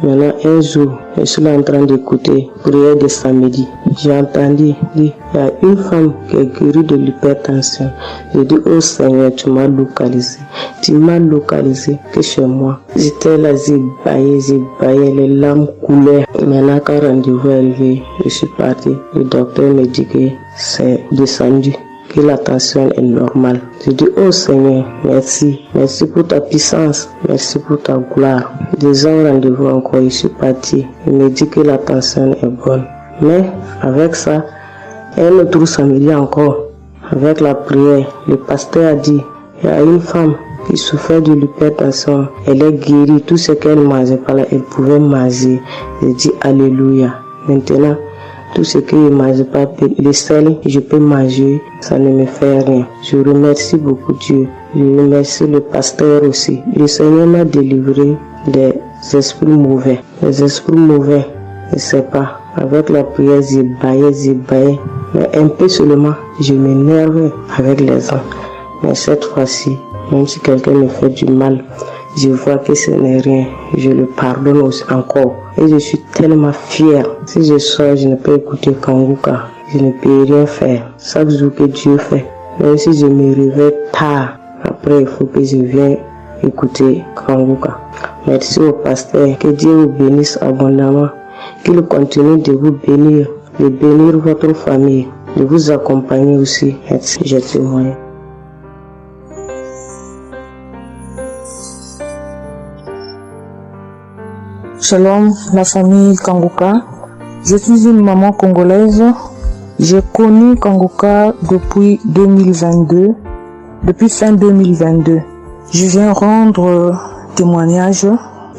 Speaker 3: Maintenant, un jour, je suis là en train d'écouter prière de samedi. J'ai entendu dire, il y a une femme qui est guérie de l'hypertension. J'ai dit, oh Seigneur, tu m'as localisé. Tu m'as localisé que chez moi. J'étais là, j'ai baillé, les larmes coulaient. Maintenant, quand rendez-vous est arrivé, je suis parti. Le docteur me dit que c'est descendu, que la tension est normale. Je dis, oh Seigneur, merci. Merci pour ta puissance. Merci pour ta gloire. 2 ans rendez-vous encore, je suis parti. Il me dit que la tension est bonne. Mais avec ça, un autre samedi encore, avec la prière, le pasteur a dit, il y a une femme qui souffrait de l'hypertension. Elle est guérie. Tout ce qu'elle mangeait par là, elle pouvait manger. Je dis, alléluia. Maintenant, tout ce que je ne mange pas, le sel, je peux manger, ça ne me fait rien. Je remercie beaucoup Dieu. Je remercie le pasteur aussi. Le Seigneur m'a délivré des esprits mauvais. Les esprits mauvais, je ne sais pas. Avec la prière, j'ai baillé. Mais un peu seulement, je m'énerve avec les gens. Mais cette fois-ci, même si quelqu'un me fait du mal, je vois que ce n'est rien. Je le pardonne aussi encore. Et je suis tellement fière. Si je sors, je ne peux écouter Kangoka. Je ne peux rien faire. Chaque jour que Dieu fait. Même si je me réveille tard, après il faut que je vienne écouter Kangoka. Merci au pasteur. Que Dieu vous bénisse abondamment. Qu'il continue de vous bénir, de bénir votre famille, de vous accompagner aussi. Merci, je témoigne.
Speaker 10: Shalom, la famille Kangoka. Je suis une maman congolaise. J'ai connu Kangoka depuis 2022, depuis fin 2022. Je viens rendre témoignage.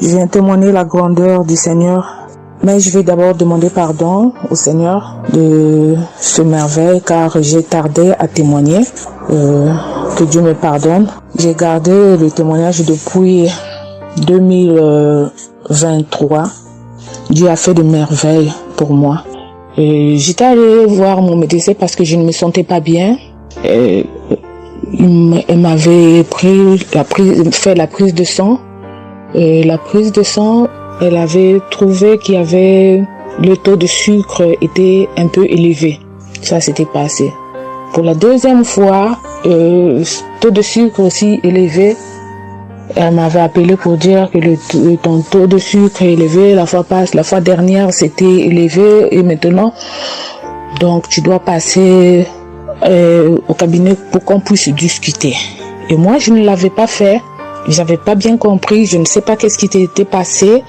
Speaker 10: Je viens témoigner la grandeur du Seigneur. Mais je vais d'abord demander pardon au Seigneur de ce merveille car j'ai tardé à témoigner. Que Dieu me pardonne. J'ai gardé le témoignage depuis 2023. Dieu a fait de merveilles pour moi. J'étais allée voir mon médecin parce que je ne me sentais pas bien. Elle m'avait fait la prise de sang. Et la prise de sang, elle avait trouvé qu'il y avait le taux de sucre était un peu élevé. Ça s'était passé. Pour la deuxième fois, taux de sucre aussi élevé. Elle m'avait appelé pour dire que ton taux de sucre est élevé. La fois dernière, c'était élevé et maintenant, donc tu dois passer au cabinet pour qu'on puisse discuter. Et moi, je ne l'avais pas fait. J'avais pas bien compris. Je ne sais pas qu'est-ce qui était passé.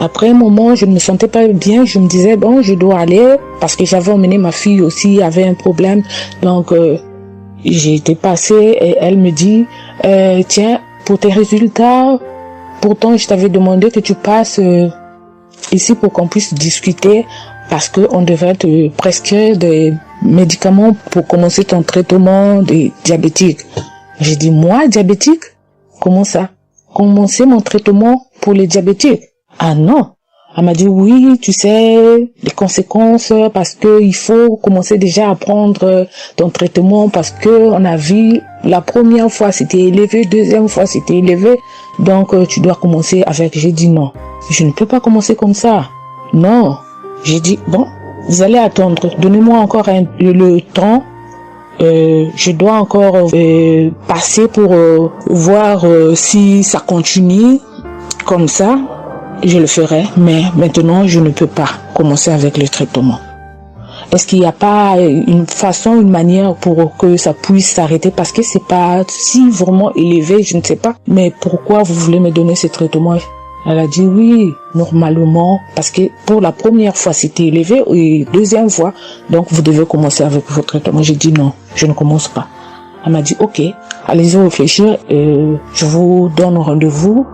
Speaker 10: Après un moment, je ne me sentais pas bien. Je me disais, bon, je dois aller parce que j'avais emmené ma fille aussi, avait un problème. Donc, j'ai été passée et elle me dit, tiens, pour tes résultats, pourtant je t'avais demandé que tu passes ici pour qu'on puisse discuter parce qu'on devrait te prescrire des médicaments pour commencer ton traitement de diabétique. J'ai dit, moi, diabétique? Comment ça? Commencer mon traitement pour les diabétiques? Ah non. Elle m'a dit, oui, tu sais, les conséquences, parce que il faut commencer déjà à prendre ton traitement, parce que on a vu, la première fois c'était élevé, deuxième fois c'était élevé, donc tu dois commencer avec. J'ai dit non, je ne peux pas commencer comme ça. Non. J'ai dit, bon, vous allez attendre, donnez-moi encore le temps, je dois encore passer pour voir si ça continue comme ça. Je le ferai, mais maintenant, je ne peux pas commencer avec le traitement. Est-ce qu'il n'y a pas une façon, une manière pour que ça puisse s'arrêter? Parce que c'est pas si vraiment élevé, je ne sais pas. Mais pourquoi vous voulez me donner ce traitement? Elle a dit oui, normalement, parce que pour la première fois, c'était élevé, et deuxième fois, donc vous devez commencer avec votre traitement. J'ai dit non, je ne commence pas. Elle m'a dit ok, allez-y réfléchir, je vous donne rendez-vous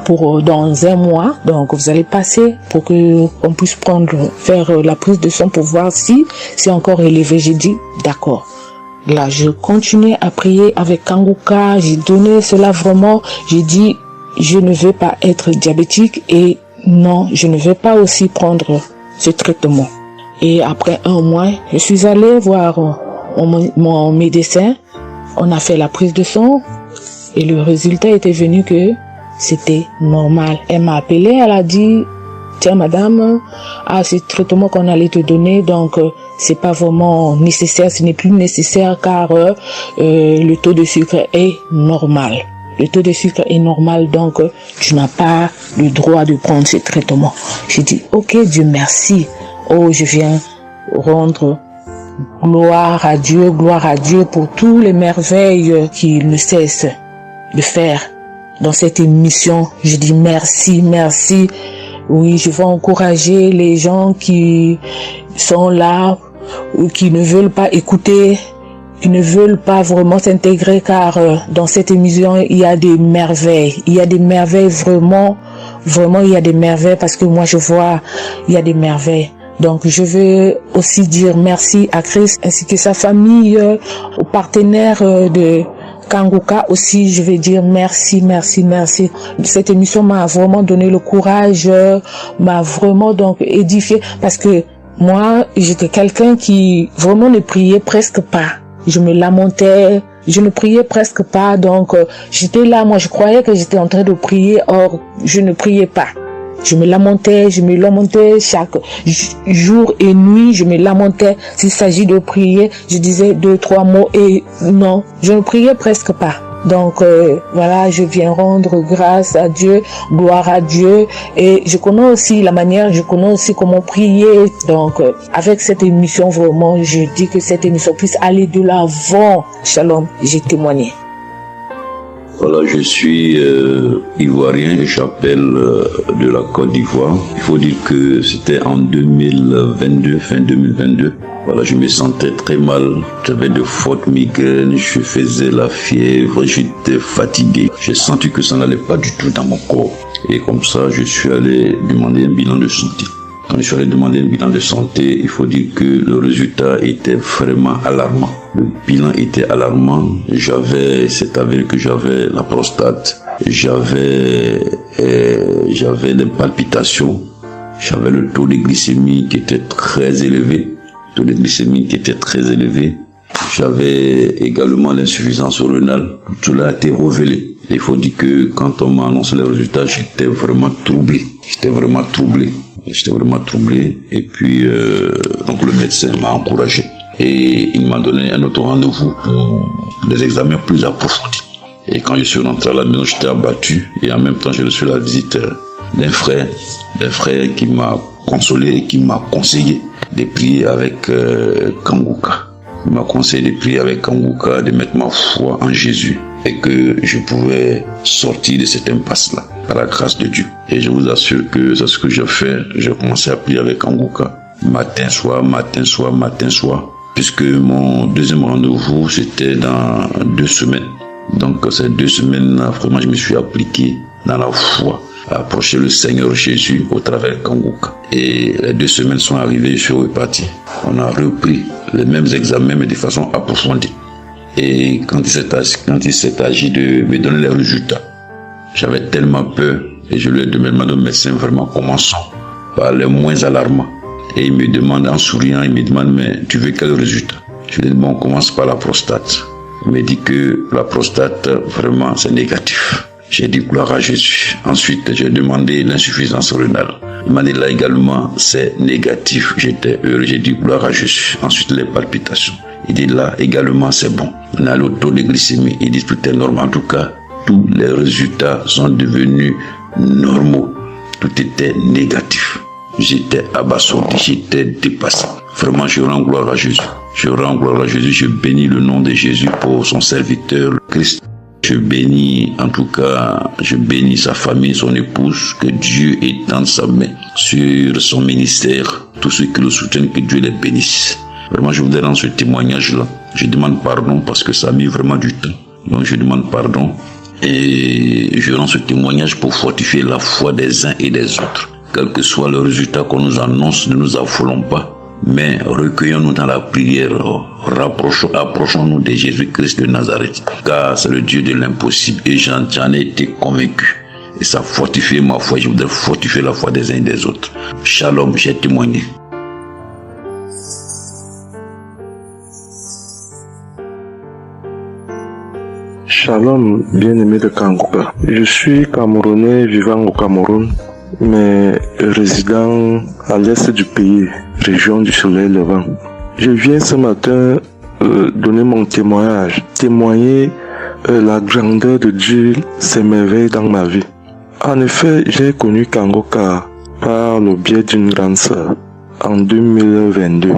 Speaker 10: pour dans un mois, donc vous allez passer pour que on puisse faire la prise de sang pour voir si c'est encore élevé. J'ai dit d'accord. Là, je continuais à prier avec Kanguka, j'ai donné cela vraiment, j'ai dit je ne veux pas être diabétique et non, je ne veux pas aussi prendre ce traitement. Et après un mois, je suis allée voir mon médecin, on a fait la prise de sang et le résultat était venu que c'était normal. Elle m'a appelé, elle a dit, tiens madame, ce traitement qu'on allait te donner, donc c'est pas vraiment nécessaire, ce n'est plus nécessaire car le taux de sucre est normal. Le taux de sucre est normal, donc tu n'as pas le droit de prendre ce traitement. J'ai dit, ok, Dieu merci. Oh, je viens rendre gloire à Dieu pour toutes les merveilles qu'il ne cesse de faire. Dans cette émission, je dis merci, merci. Oui, je veux encourager les gens qui sont là ou qui ne veulent pas écouter, qui ne veulent pas vraiment s'intégrer, car dans cette émission, il y a des merveilles. Il y a des merveilles vraiment, il y a des merveilles parce que moi je vois, il y a des merveilles. Donc je veux aussi dire merci à Christ ainsi que sa famille, aux partenaires de Kanguka aussi, je vais dire merci, merci, merci. Cette émission m'a vraiment donné le courage, m'a vraiment donc édifié parce que moi, j'étais quelqu'un qui vraiment ne priait presque pas. Je me lamentais, je ne priais presque pas, donc j'étais là, moi je croyais que j'étais en train de prier, or je ne priais pas. Je me lamentais chaque jour et nuit, je me lamentais. S'il s'agit de prier, je disais 2-3 mots et non, je ne priais presque pas. Donc voilà, je viens rendre grâce à Dieu, gloire à Dieu, et je connais aussi la manière, je connais aussi comment prier. Donc avec cette émission, vraiment, je dis que cette émission puisse aller de l'avant. Shalom, j'ai témoigné.
Speaker 11: Voilà, je suis ivoirien et j'appelle de la Côte d'Ivoire. Il faut dire que c'était en 2022, fin 2022. Voilà, je me sentais très mal. J'avais de fortes migraines, je faisais la fièvre, j'étais fatigué. J'ai senti que ça n'allait pas du tout dans mon corps. Et comme ça, je suis allé demander un bilan de santé. Quand je suis allé demander un bilan de santé, il faut dire que le résultat était vraiment alarmant. Le bilan était alarmant. C'est avéré que j'avais la prostate. J'avais des palpitations. J'avais le taux de glycémie qui était très élevé. J'avais également l'insuffisance rénale. Tout cela a été révélé. Il faut dire que quand on m'a annoncé les résultats, j'étais vraiment troublé. Et puis, donc le médecin m'a encouragé. Et il m'a donné un autre rendez-vous pour des examens plus approfondis. Et quand je suis rentré à la maison, j'étais abattu. Et en même temps, j'ai reçu la visite d'un frère qui m'a consolé et qui m'a conseillé de prier avec Kanguka. Il m'a conseillé de prier avec Kanguka, de mettre ma foi en Jésus et que je pouvais sortir de cette impasse-là par la grâce de Dieu. Et je vous assure que c'est ce que j'ai fait. J'ai commencé à prier avec Kanguka matin, soir, puisque mon deuxième rendez-vous, c'était dans 2 semaines. Donc ces 2 semaines-là, vraiment, je me suis appliqué dans la foi à approcher le Seigneur Jésus au travers de Kanguka. Et les 2 semaines sont arrivées, je suis reparti. On a repris les mêmes examens, mais de façon approfondie. Et quand il s'est agi de me donner les résultats, j'avais tellement peur. Et je lui ai demandé au médecin, vraiment, commençons par les moins alarmants. Et il me demande, en souriant, mais tu veux quel résultat? Je lui ai dit, bon, on commence par la prostate. Il me dit que la prostate, vraiment, c'est négatif. J'ai dit gloire à Jésus. Ensuite, j'ai demandé l'insuffisance rénale. Il m'a dit là également, c'est négatif. J'étais heureux, j'ai dit gloire à Jésus. Ensuite, les palpitations. Il dit là également, c'est bon. On a le taux de glycémie. Il dit tout est normal. En tout cas, tous les résultats sont devenus normaux. Tout était négatif. J'étais abasourdi, j'étais dépassé. Vraiment, je rends gloire à Jésus. Je rends gloire à Jésus. Je bénis le nom de Jésus pour son serviteur, le Christ. Je bénis, en tout cas, je bénis sa famille, son épouse, que Dieu étende sa main sur son ministère. Tous ceux qui le soutiennent, que Dieu les bénisse. Vraiment, je voudrais rendre ce témoignage-là. Je demande pardon parce que ça a mis vraiment du temps. Donc, je demande pardon et je rends ce témoignage pour fortifier la foi des uns et des autres. Quel que soit le résultat qu'on nous annonce, ne nous affolons pas. Mais recueillons-nous dans la prière, approchons-nous de Jésus-Christ de Nazareth, car c'est le Dieu de l'impossible et j'en ai été convaincu. Et ça fortifie ma foi, je voudrais fortifier la foi des uns et des autres. Shalom, j'ai témoigné.
Speaker 12: Shalom, bien-aimé de Kanguka. Je suis Camerounais vivant au Cameroun, mais résident à l'est du pays, région du soleil levant. Je viens ce matin donner mon témoignage, témoigner la grandeur de Dieu, ses merveilles dans ma vie. En effet, j'ai connu Kanguka par le biais d'une grande sœur en 2022.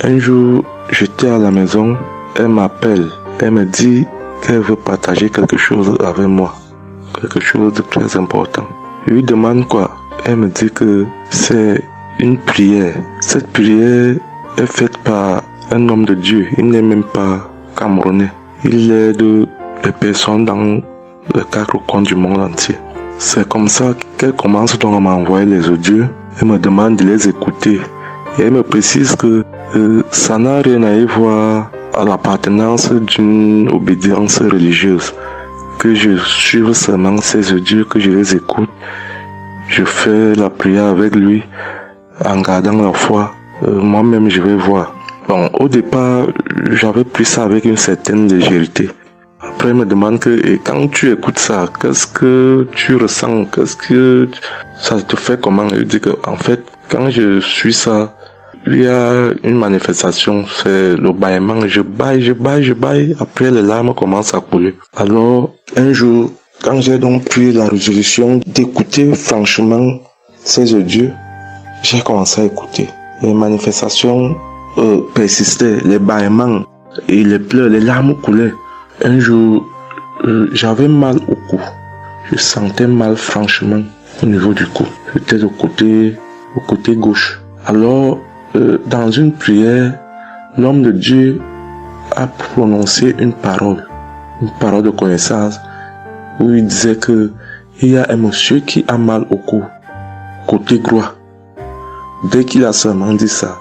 Speaker 12: Un jour, j'étais à la maison, elle m'appelle, elle me dit qu'elle veut partager quelque chose avec moi, quelque chose de très important. Je lui demande quoi? Elle me dit que c'est une prière. Cette prière est faite par un homme de Dieu. Il n'est même pas camerounais. Il aide les personnes dans les 4 coins du monde entier. C'est comme ça qu'elle commence donc à m'envoyer les audios. Elle me demande de les écouter. Et elle me précise que ça n'a rien à y voir à l'appartenance d'une obédience religieuse. Que je suive seulement ces audios, que je les écoute. Je fais la prière avec lui en gardant la foi. Moi-même, je vais voir. Bon, au départ, j'avais pris ça avec une certaine légèreté. Après, il me demande que, et quand tu écoutes ça, qu'est-ce que tu ressens? Qu'est-ce que ça te fait comment? Je dis que, en fait, quand je suis ça, il y a une manifestation, c'est le bâillement. Je baille. Après, les larmes commencent à couler. Alors, un jour, quand j'ai donc pris la résolution d'écouter franchement ces audios, j'ai commencé à écouter. Les manifestations persistaient, les bâillements et les pleurs, les larmes coulaient. Un jour, j'avais mal au cou. Je sentais mal franchement au niveau du cou. J'étais au côté gauche. Alors, dans une prière, l'homme de Dieu a prononcé une parole de connaissance, où il disait que il y a un monsieur qui a mal au cou, côté droit. Dès qu'il a seulement dit ça,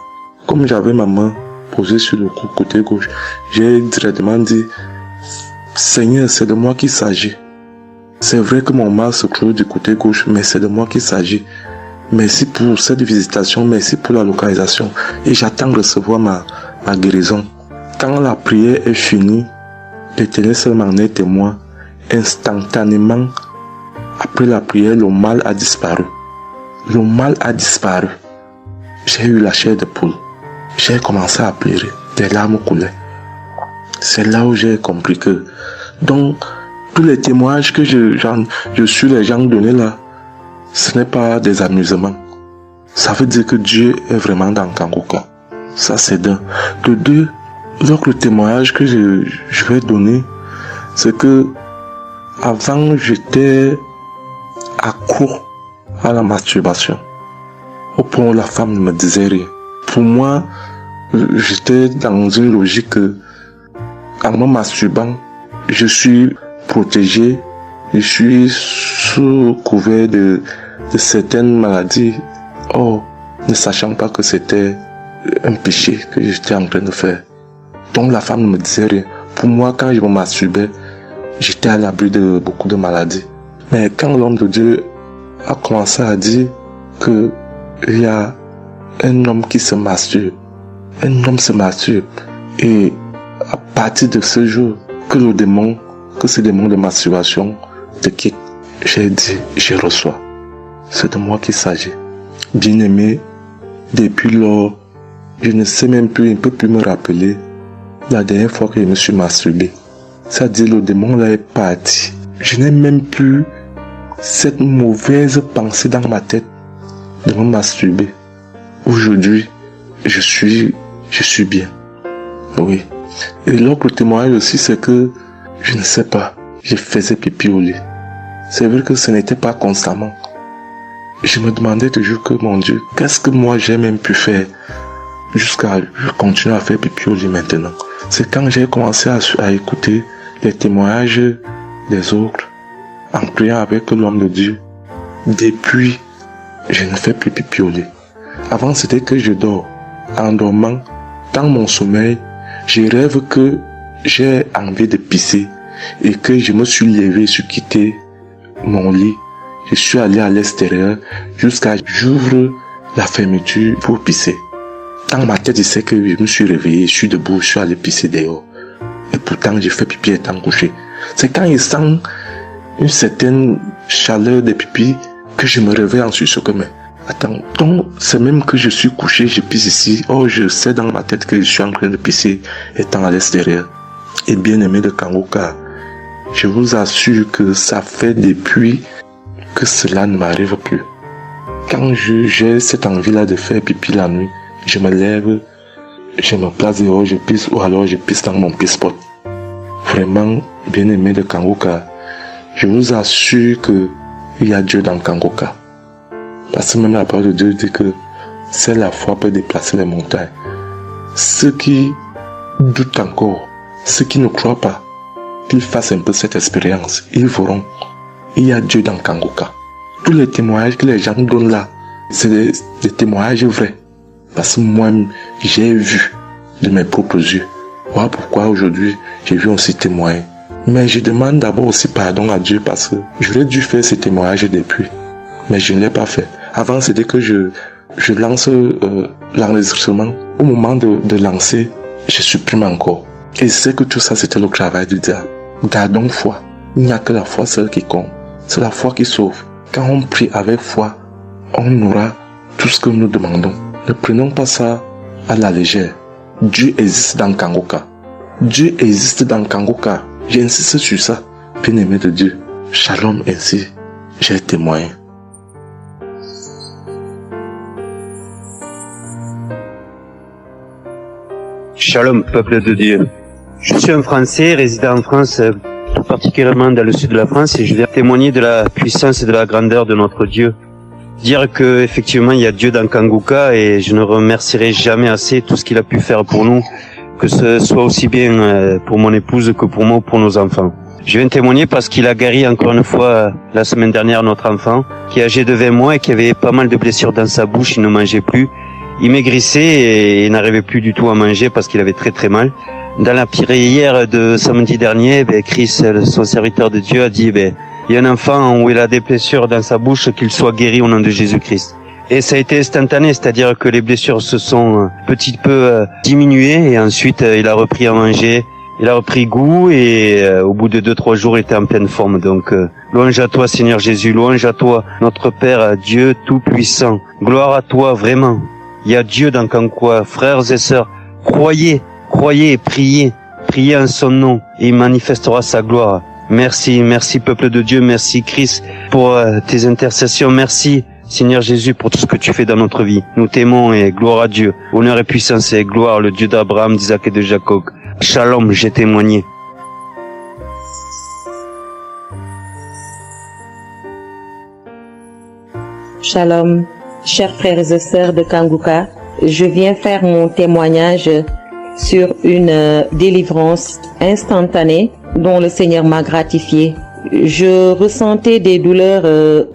Speaker 12: comme j'avais ma main posée sur le cou côté gauche, j'ai directement dit, Seigneur, c'est de moi qu'il s'agit. C'est vrai que mon mal se trouve du côté gauche, mais c'est de moi qu'il s'agit. Merci pour cette visitation, merci pour la localisation. Et j'attends de recevoir ma guérison. Quand la prière est finie, l'Éternel seulement est témoin. Instantanément, après la prière, le mal a disparu. J'ai eu la chair de poule. J'ai commencé à pleurer. des larmes coulaient. C'est là où j'ai compris que, donc, tous les témoignages que je suis les gens donnés là, ce n'est pas des amusements. Ça veut dire que Dieu est vraiment dans Kangoka. Ça, c'est d'un. De deux, l'autre témoignage que je vais donner, c'est que avant, j'étais accro à la masturbation. Pour moi, la femme ne me disait rien. Pour moi, j'étais dans une logique que, en me masturbant, je suis protégé, je suis sous couvert de certaines maladies. Oh, ne sachant pas que c'était un péché que j'étais en train de faire. Donc la femme ne me disait rien. Pour moi, quand je me masturbais, j'étais à l'abri de beaucoup de maladies. Mais quand l'homme de Dieu a commencé à dire que il y a un homme qui se masturbe, un homme se masturbe, et à partir de ce jour, que ce démon de masturbation te quitte, j'ai dit, je reçois. C'est de moi qu'il s'agit. Bien-aimé, depuis lors, je ne sais même plus, je ne peux plus me rappeler la dernière fois que je me suis masturbé. C'est-à-dire le démon là est parti. Je n'ai même plus cette mauvaise pensée dans ma tête de me masturber. Aujourd'hui, je suis bien. Oui. Et l'autre témoignage aussi, c'est que, je ne sais pas, je faisais pipi au lit. C'est vrai que ce n'était pas constamment. Je me demandais toujours que, mon Dieu, qu'est-ce que moi j'ai même pu faire jusqu'à je continue à faire pipi au lit maintenant. C'est quand j'ai commencé à écouter les témoignages des autres, en priant avec l'homme de Dieu. Depuis, je ne fais plus pipi au lit. Avant, c'était que je dors. En dormant, dans mon sommeil, je rêve que j'ai envie de pisser et que je me suis levé, je suis quitté mon lit. Je suis allé à l'extérieur jusqu'à j'ouvre la fermeture pour pisser. Dans ma tête, je sais que je me suis réveillé, je suis debout, je suis allé pisser dehors. Et pourtant, j'ai fait pipi étant couché. C'est quand je sens une certaine chaleur de pipi que je me réveille ensuite sur que mais attends, donc c'est même que je suis couché, je pisse ici. Oh, je sais dans ma tête que je suis en train de pisser étant à l'extérieur. Et bien aimé de Kangoka, je vous assure que ça fait depuis que cela ne m'arrive plus. Quand j'ai cette envie-là de faire pipi la nuit, je me lève, je me place dehors, je pisse ou alors je pisse dans mon pisse-pot. Vraiment, bien aimé de Kangoka, je vous assure que il y a Dieu dans Kangoka. Parce que même la parole de Dieu dit que c'est la foi peut déplacer les montagnes. Ceux qui doutent encore, ceux qui ne croient pas, qu'ils fassent un peu cette expérience, ils verront. Il y a Dieu dans Kangoka. Tous les témoignages que les gens donnent là, c'est des témoignages vrais. Parce que moi, j'ai vu de mes propres yeux. Voilà pourquoi aujourd'hui, j'ai vu aussi témoigner. Mais je demande d'abord aussi pardon à Dieu parce que j'aurais dû faire ces témoignages depuis. Mais je ne l'ai pas fait. Avant, c'était que je lance l'enregistrement. Au moment de lancer, je supprime encore. Et je sais que tout ça, c'était le travail du diable. Gardons foi. Il n'y a que la foi seule qui compte. C'est la foi qui sauve. Quand on prie avec foi, on aura tout ce que nous demandons. Ne prenons pas ça à la légère. Dieu existe dans Kangoka. Dieu existe dans Kangoka. J'insiste sur ça. Bien-aimé de Dieu. Shalom ainsi. J'ai témoigné.
Speaker 13: Shalom, peuple de Dieu. Je suis un Français résidant en France, tout particulièrement dans le sud de la France, et je viens témoigner de la puissance et de la grandeur de notre Dieu. Dire que effectivement il y a Dieu dans Kangoka, et je ne remercierai jamais assez tout ce qu'il a pu faire pour nous, que ce soit aussi bien pour mon épouse que pour moi ou pour nos enfants. Je viens témoigner parce qu'il a guéri encore une fois la semaine dernière notre enfant, qui est âgé de 20 mois et qui avait pas mal de blessures dans sa bouche, il ne mangeait plus. Il maigrissait et il n'arrivait plus du tout à manger parce qu'il avait très très mal. Dans la prière de samedi dernier, Chris, son serviteur de Dieu, a dit il y a un enfant où il a des blessures dans sa bouche, qu'il soit guéri au nom de Jésus-Christ. Et ça a été instantané, c'est-à-dire que les blessures se sont petit peu diminuées et ensuite il a repris à manger, il a repris goût et au bout de 2-3 jours il était en pleine forme. Donc louange à toi Seigneur Jésus, louange à toi notre Père, Dieu Tout-Puissant. Gloire à toi vraiment. Il y a Dieu dans Kangoka, frères et sœurs, croyez Croyez et priez. Priez en son nom et il manifestera sa gloire. Merci, merci peuple de Dieu, merci Christ pour tes intercessions. Merci Seigneur Jésus pour tout ce que tu fais dans notre vie. Nous t'aimons et gloire à Dieu. Honneur et puissance et gloire, le Dieu d'Abraham, d'Isaac et de Jacob. Shalom, j'ai témoigné.
Speaker 14: Shalom, chers frères et sœurs de Kanguka, je viens faire mon témoignage sur une délivrance instantanée dont le Seigneur m'a gratifié. Je ressentais des douleurs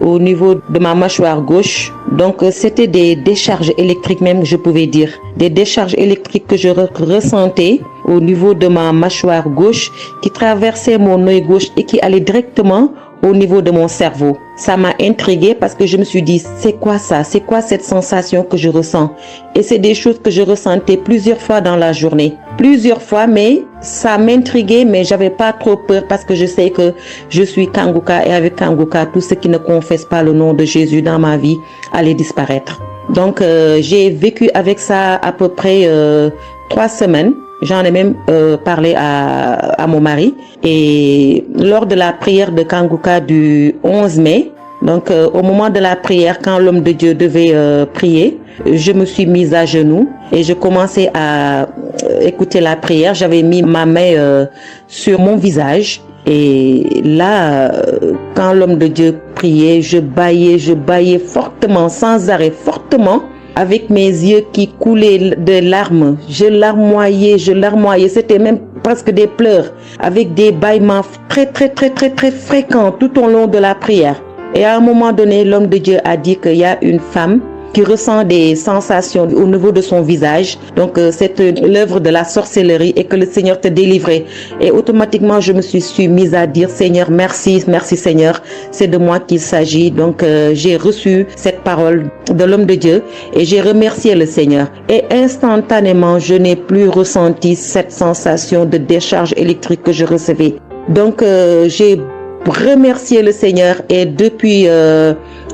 Speaker 14: au niveau de ma mâchoire gauche, donc c'était des décharges électriques même, je pouvais dire. Des décharges électriques que je ressentais au niveau de ma mâchoire gauche qui traversaient mon œil gauche et qui allaient directement au niveau de mon cerveau. Ça m'a intriguée parce que je me suis dit, c'est quoi ça? C'est quoi cette sensation que je ressens? Et c'est des choses que je ressentais plusieurs fois dans la journée. Plusieurs fois, mais ça m'intriguait, mais j'avais pas trop peur parce que je sais que je suis Kanguka et avec Kanguka, tout ce qui ne confesse pas le nom de Jésus dans ma vie allait disparaître. Donc, j'ai vécu avec ça à peu près 3 semaines. J'en ai même parlé à mon mari. Et lors de la prière de Kanguka du 11 mai, donc au moment de la prière, quand l'homme de Dieu devait prier, je me suis mise à genoux et je commençais à écouter la prière. J'avais mis ma main sur mon visage. Et là, quand l'homme de Dieu priait, je bâillais fortement, sans arrêt, fortement. Avec mes yeux qui coulaient de larmes, je larmoyais, c'était même presque des pleurs, avec des bâillements très fréquents tout au long de la prière. Et à un moment donné, l'homme de Dieu a dit qu'il y a une femme qui ressent des sensations au niveau de son visage. Donc c'est l'œuvre de la sorcellerie et que le Seigneur te délivrait. Et automatiquement, je me suis mise à dire, Seigneur, merci Seigneur, c'est de moi qu'il s'agit. Donc j'ai reçu cette parole de l'homme de Dieu et j'ai remercié le Seigneur. Et instantanément, je n'ai plus ressenti cette sensation de décharge électrique que je recevais. Donc j'ai remercier le Seigneur et depuis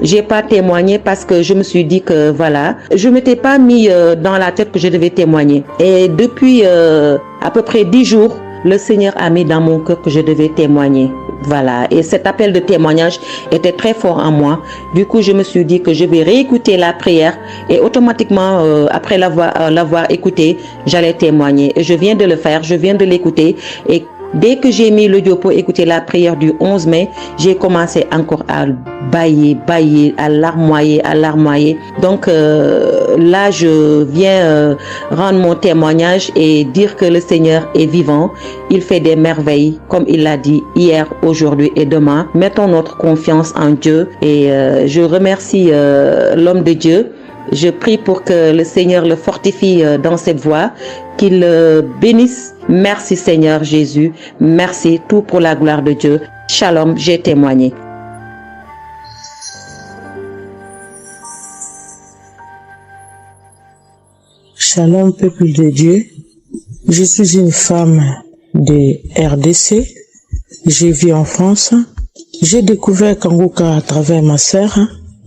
Speaker 14: j'ai pas témoigné parce que je me suis dit que voilà, je m'étais pas mis dans la tête que je devais témoigner. Et depuis à peu près 10 jours, le Seigneur a mis dans mon cœur que je devais témoigner. Voilà, et cet appel de témoignage était très fort en moi. Du coup, je me suis dit que je vais réécouter la prière et automatiquement, après l'avoir écouté, j'allais témoigner. Et je viens de le faire, je viens de l'écouter et dès que j'ai mis l'audio pour écouter la prière du 11 mai, j'ai commencé encore à bâiller, à larmoyer. Donc là, je viens rendre mon témoignage et dire que le Seigneur est vivant. Il fait des merveilles, comme il l'a dit hier, aujourd'hui et demain. Mettons notre confiance en Dieu et je remercie l'homme de Dieu. Je prie pour que le Seigneur le fortifie dans cette voie, qu'il le bénisse. Merci Seigneur Jésus. Merci, tout pour la gloire de Dieu. Shalom, j'ai témoigné.
Speaker 6: Shalom, peuple de Dieu. Je suis une femme de RDC. Je vis en France. J'ai découvert Kanguka à travers ma sœur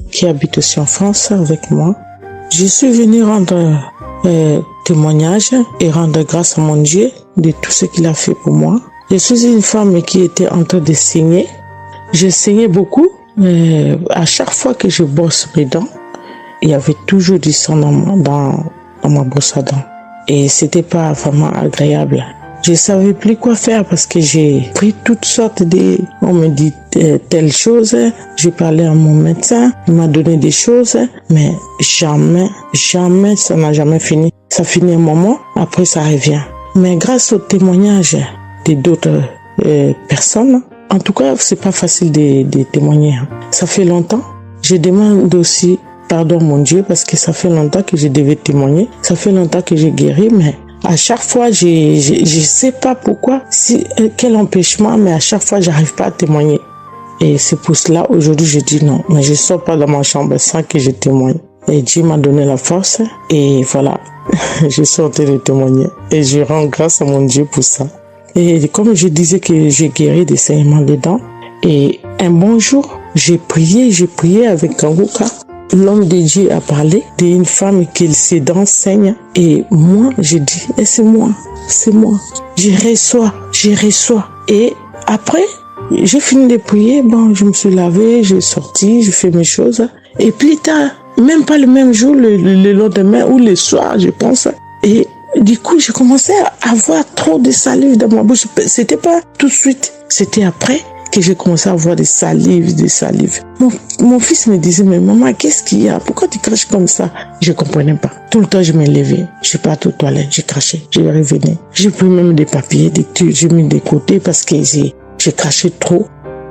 Speaker 6: qui habite aussi en France avec moi. Je suis venue rendre témoignage et rendre grâce à mon Dieu de tout ce qu'il a fait pour moi. Je suis une femme qui était en train de saigner. Je saignais beaucoup. À chaque fois que je brosse mes dents, il y avait toujours du sang dans ma brosse à dents. Et c'était pas vraiment agréable. Je savais plus quoi faire parce que j'ai pris toutes sortes de... On me dit telle chose, j'ai parlé à mon médecin, il m'a donné des choses, mais jamais, ça n'a jamais fini. Ça finit un moment, après ça revient. Mais grâce au témoignage de d'autres personnes, en tout cas, c'est pas facile de témoigner. Ça fait longtemps. Je demande aussi pardon mon Dieu parce que ça fait longtemps que je devais témoigner. Ça fait longtemps que j'ai guéri, mais à chaque fois, je sais pas pourquoi, quel empêchement, mais à chaque fois, j'arrive pas à témoigner. Et c'est pour cela, aujourd'hui, je dis non, mais je sors pas de ma chambre sans que je témoigne. Et Dieu m'a donné la force, et voilà, je suis en train de témoigner. Et je rends grâce à mon Dieu pour ça. Et comme je disais que j'ai guéri des saignements des dents, et un bon jour, j'ai prié avec Kanguka.
Speaker 9: l'homme de Dieu a parlé d'une femme qui ses dents saignent. Et moi, j'ai dit, c'est moi. Je reçois. Et après, j'ai fini de prier. Bon, je me suis lavé, j'ai sorti, j'ai fait mes choses. Et plus tard, même pas le même jour, le lendemain ou le soir, je pense. Et du coup, j'ai commencé à avoir trop de salive dans ma bouche. C'était pas tout de suite, c'était après que j'ai commencé à avoir des salives. Mon fils me disait, mais maman, qu'est-ce qu'il y a? Pourquoi tu craches comme ça? Je comprenais pas. Tout le temps, je me levais. Je suis parti aux toilettes, j'ai craché, je revenais. J'ai pris même des papiers, des trucs, j'ai mis de côté parce que j'ai craché trop.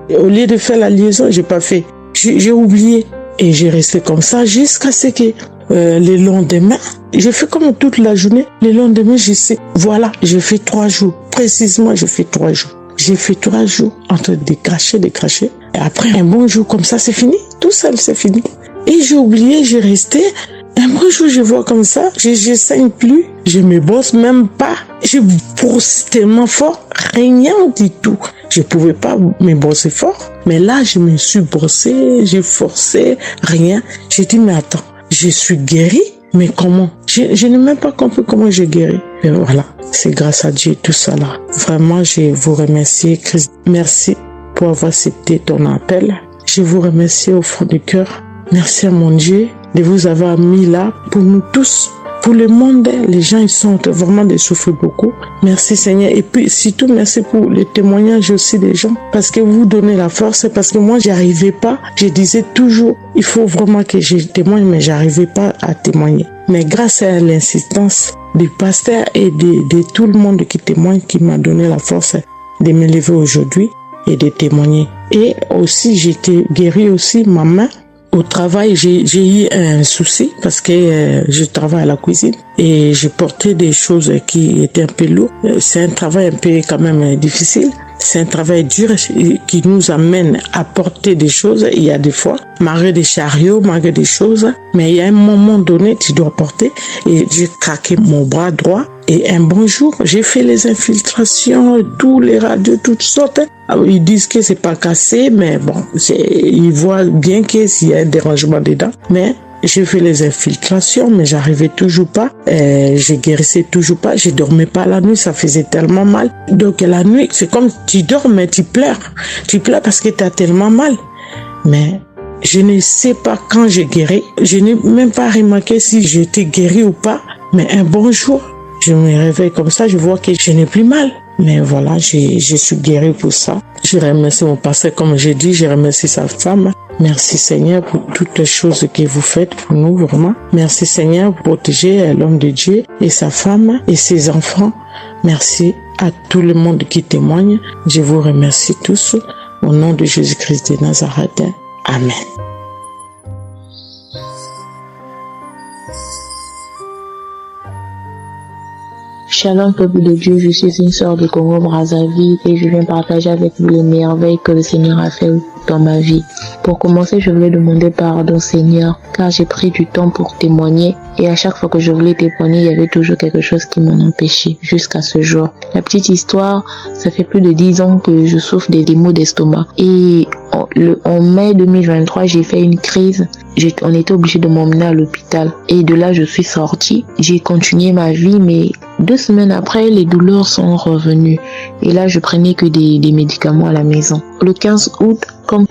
Speaker 9: Et au lieu de faire la liaison, j'ai pas fait. J'ai oublié. Et j'ai resté comme ça jusqu'à ce que le lendemain, j'ai fait comme toute la journée. Le lendemain, je sais, voilà, j'ai fait 3 jours. Précisément, j'ai fait 3 jours. J'ai fait 3 jours en train de cracher. Et après, un bon jour comme ça, c'est fini. Tout seul, c'est fini. Et j'ai oublié, j'ai resté. Un bon jour, je vois comme ça, je saigne plus. Je me brosse même pas. Je brosse tellement fort, rien du tout. Je pouvais pas me brosser fort. Mais là, je me suis brossé, j'ai forcé, rien. J'ai dit, mais attends, je suis guérie, mais comment? Je n'ai même pas compris comment j'ai guéri. Et voilà, c'est grâce à Dieu tout ça là. Vraiment, je vous remercie, Christ. Merci pour avoir accepté ton appel. Je vous remercie au fond du cœur. Merci à mon Dieu de vous avoir mis là pour nous tous. Pour le monde, les gens, ils sont vraiment de souffrir beaucoup. Merci Seigneur. Et puis, surtout, merci pour le témoignage aussi des gens. Parce que vous donnez la force. Parce que moi, j'arrivais pas. Je disais toujours, il faut vraiment que je témoigne, mais j'arrivais pas à témoigner. Mais grâce à l'insistance du pasteur et de tout le monde qui témoigne, qui m'a donné la force de me lever aujourd'hui et de témoigner. Et aussi, j'étais guérie aussi, ma main. Au travail, j'ai eu un souci parce que je travaille à la cuisine et j'ai porté des choses qui étaient un peu lourdes. C'est un travail un peu quand même difficile. C'est un travail dur qui nous amène à porter des choses. Il y a des fois, malgré des chariots, malgré des choses, mais il y a un moment donné, tu dois porter. Et j'ai craqué mon bras droit. Et un bon jour, j'ai fait les infiltrations, tous les radios, toutes sortes. Ils disent que c'est pas cassé, mais bon, ils voient bien qu'il y a un dérangement dedans. Mais j'ai fait les infiltrations, mais j'arrivais toujours pas. Je guérissais toujours pas. Je dormais pas la nuit, ça faisait tellement mal. Donc la nuit, c'est comme tu dors, mais tu pleures. Tu pleures parce que tu as tellement mal. Mais je ne sais pas quand j'ai guéri. Je n'ai même pas remarqué si j'étais guéri ou pas. Mais un bon jour, je me réveille comme ça, je vois que je n'ai plus mal. Mais voilà, je suis guéri pour ça. Je remercie mon pasteur, comme j'ai dit, je remercie sa femme. Merci Seigneur pour toutes les choses que vous faites pour nous, vraiment. Merci Seigneur pour protéger l'homme de Dieu et sa femme et ses enfants. Merci à tout le monde qui témoigne. Je vous remercie tous. Au nom de Jésus-Christ de Nazareth. Amen.
Speaker 2: Shalom peuple de Dieu, je suis une sœur de Congo-Brazzaville et je viens partager avec vous les merveilles que le Seigneur a fait dans ma vie. Pour commencer, je voulais demander pardon Seigneur, car j'ai pris du temps pour témoigner et à chaque fois que je voulais témoigner, il y avait toujours quelque chose qui m'en empêchait jusqu'à ce jour. La petite histoire, ça fait plus de 10 ans que je souffre des maux d'estomac et en mai 2023, j'ai fait une crise. On était obligé de m'emmener à l'hôpital et de là, je suis sortie. J'ai continué ma vie, mais 2 semaines après, les douleurs sont revenues et là, je prenais que des médicaments à la maison. Le 15 août, comme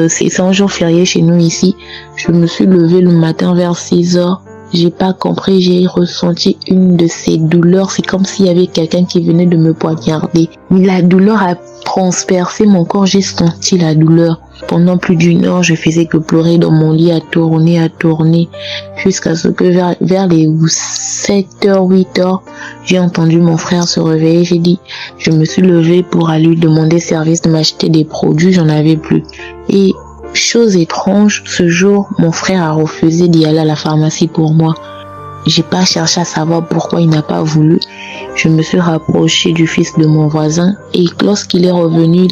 Speaker 2: c'est un jour férié chez nous ici, je me suis levée le matin vers 6 heures. J'ai pas compris, j'ai ressenti une de ces douleurs. C'est comme s'il y avait quelqu'un qui venait de me poignarder. Mais la douleur a transpercé mon corps, j'ai senti la douleur. Pendant plus d'1 heure, je faisais que pleurer dans mon lit, à tourner, jusqu'à ce que vers les 7h, 8h, j'ai entendu mon frère se réveiller. Je me suis levée pour aller lui demander service de m'acheter des produits, j'en avais plus. Et chose étrange, ce jour, mon frère a refusé d'y aller à la pharmacie pour moi. J'ai pas cherché à savoir pourquoi il n'a pas voulu. Je me suis rapprochée du fils de mon voisin et lorsqu'il est revenu,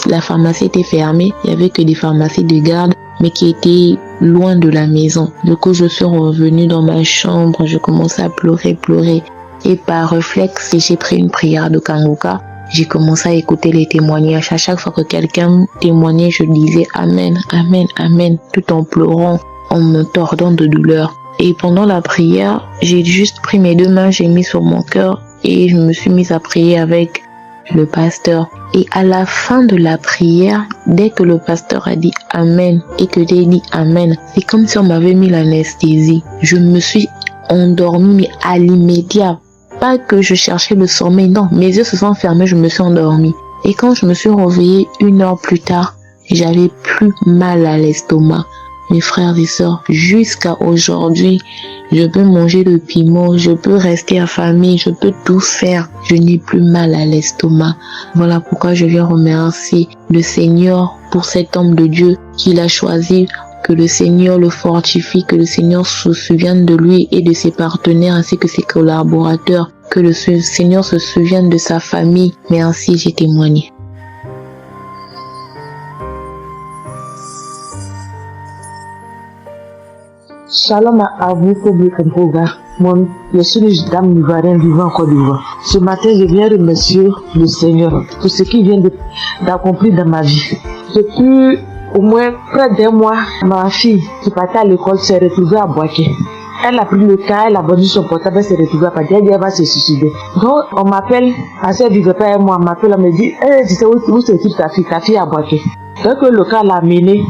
Speaker 2: la pharmacie était fermée. Il y avait que des pharmacies de garde, mais qui étaient loin de la maison. Du coup, je suis revenue dans ma chambre, je commençais à pleurer. Et par réflexe, j'ai pris une prière de Kangoka. J'ai commencé à écouter les témoignages. À chaque fois que quelqu'un témoignait, je disais Amen, Amen, Amen, tout en pleurant.
Speaker 15: en me tordant de douleur. Et pendant la prière, j'ai juste pris mes 2 mains, j'ai mis sur mon cœur et je me suis mise à prier avec le pasteur. Et à la fin de la prière, dès que le pasteur a dit Amen et que j'ai dit Amen, c'est comme si on m'avait mis l'anesthésie. Je me suis endormie, mais à l'immédiat. Pas que je cherchais le sommeil, non, mes yeux se sont fermés, je me suis endormie. Et quand je me suis réveillée 1 heure plus tard, j'avais plus mal à l'estomac. Mes frères et sœurs, jusqu'à aujourd'hui, je peux manger le piment, je peux rester affamée, je peux tout faire. Je n'ai plus mal à l'estomac. Voilà pourquoi je viens remercier le Seigneur pour cet homme de Dieu qu'il a choisi. Que le Seigneur le fortifie, que le Seigneur se souvienne de lui et de ses partenaires ainsi que ses collaborateurs. Que le Seigneur se souvienne de sa famille. Merci, j'ai témoigné.
Speaker 16: Shalom à vous, public Kangoka. Moi, je suis une dame ivoirienne vivant en Côte d'Ivoire. Ce matin, je viens remercier le Seigneur pour ce qu'il vient d'accomplir dans ma vie. Depuis au moins près d'1 mois, ma fille qui partait à l'école s'est retrouvée à Boaké. Elle a pris le cas, elle a vendu son portable, elle s'est retrouvée à partir, elle va se suicider. Donc, on m'appelle, parce qu'elle vivait pas avec moi, on m'appelle, on me dit, tu sais où se trouve ta fille à Boaké. Donc, le cas l'a amenée.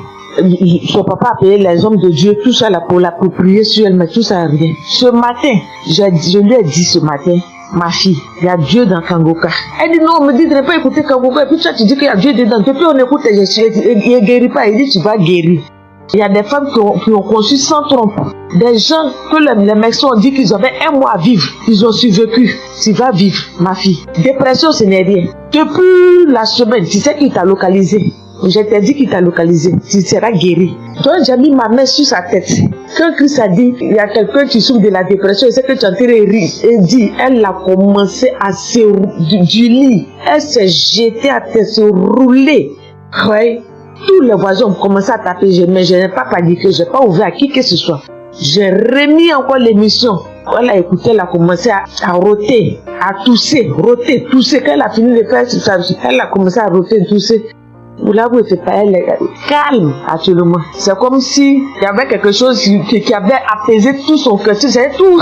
Speaker 16: Son papa a payé les hommes de Dieu, tout ça là pour l'approprier sur elle, mais tout ça rien. Ce matin, je lui ai dit ce matin, ma fille, il y a Dieu dans Kangoka. Elle dit non, on me dit de ne pas écouter Kangoka, et puis toi tu dis qu'il y a Dieu dedans. Depuis on écoute, il ne guérit pas, il dit tu vas guérir. Il y a des femmes qui ont conçu sans trompe. Des gens que les médecins ont dit qu'ils avaient 1 mois à vivre. Ils ont survécu. Tu vas vivre, ma fille. Dépression, ce n'est rien. Depuis la semaine, tu sais qui t'a localisé. Je t'ai dit qu'il t'a localisé, tu seras guéri. Donc j'ai mis ma main sur sa tête. Quand Christ a dit, il y a quelqu'un qui souffre de la dépression, et c'est que tu es en train de rire. Et dit, elle a commencé à se du lit. Elle s'est jetée à terre, se rouler. Ouais. Tous les voisins ont commencé à taper, mais je n'ai pas paniqué, je n'ai pas ouvert à qui que ce soit. J'ai remis encore l'émission. Quand elle a écouté, elle a commencé à roter, à tousser. Quand elle a fini de faire ça, elle a commencé à roter, tousser. Là où c'est pas elle est calme actuellement. C'est comme si il y avait quelque chose qui avait apaisé tout son cœur. C'est tout.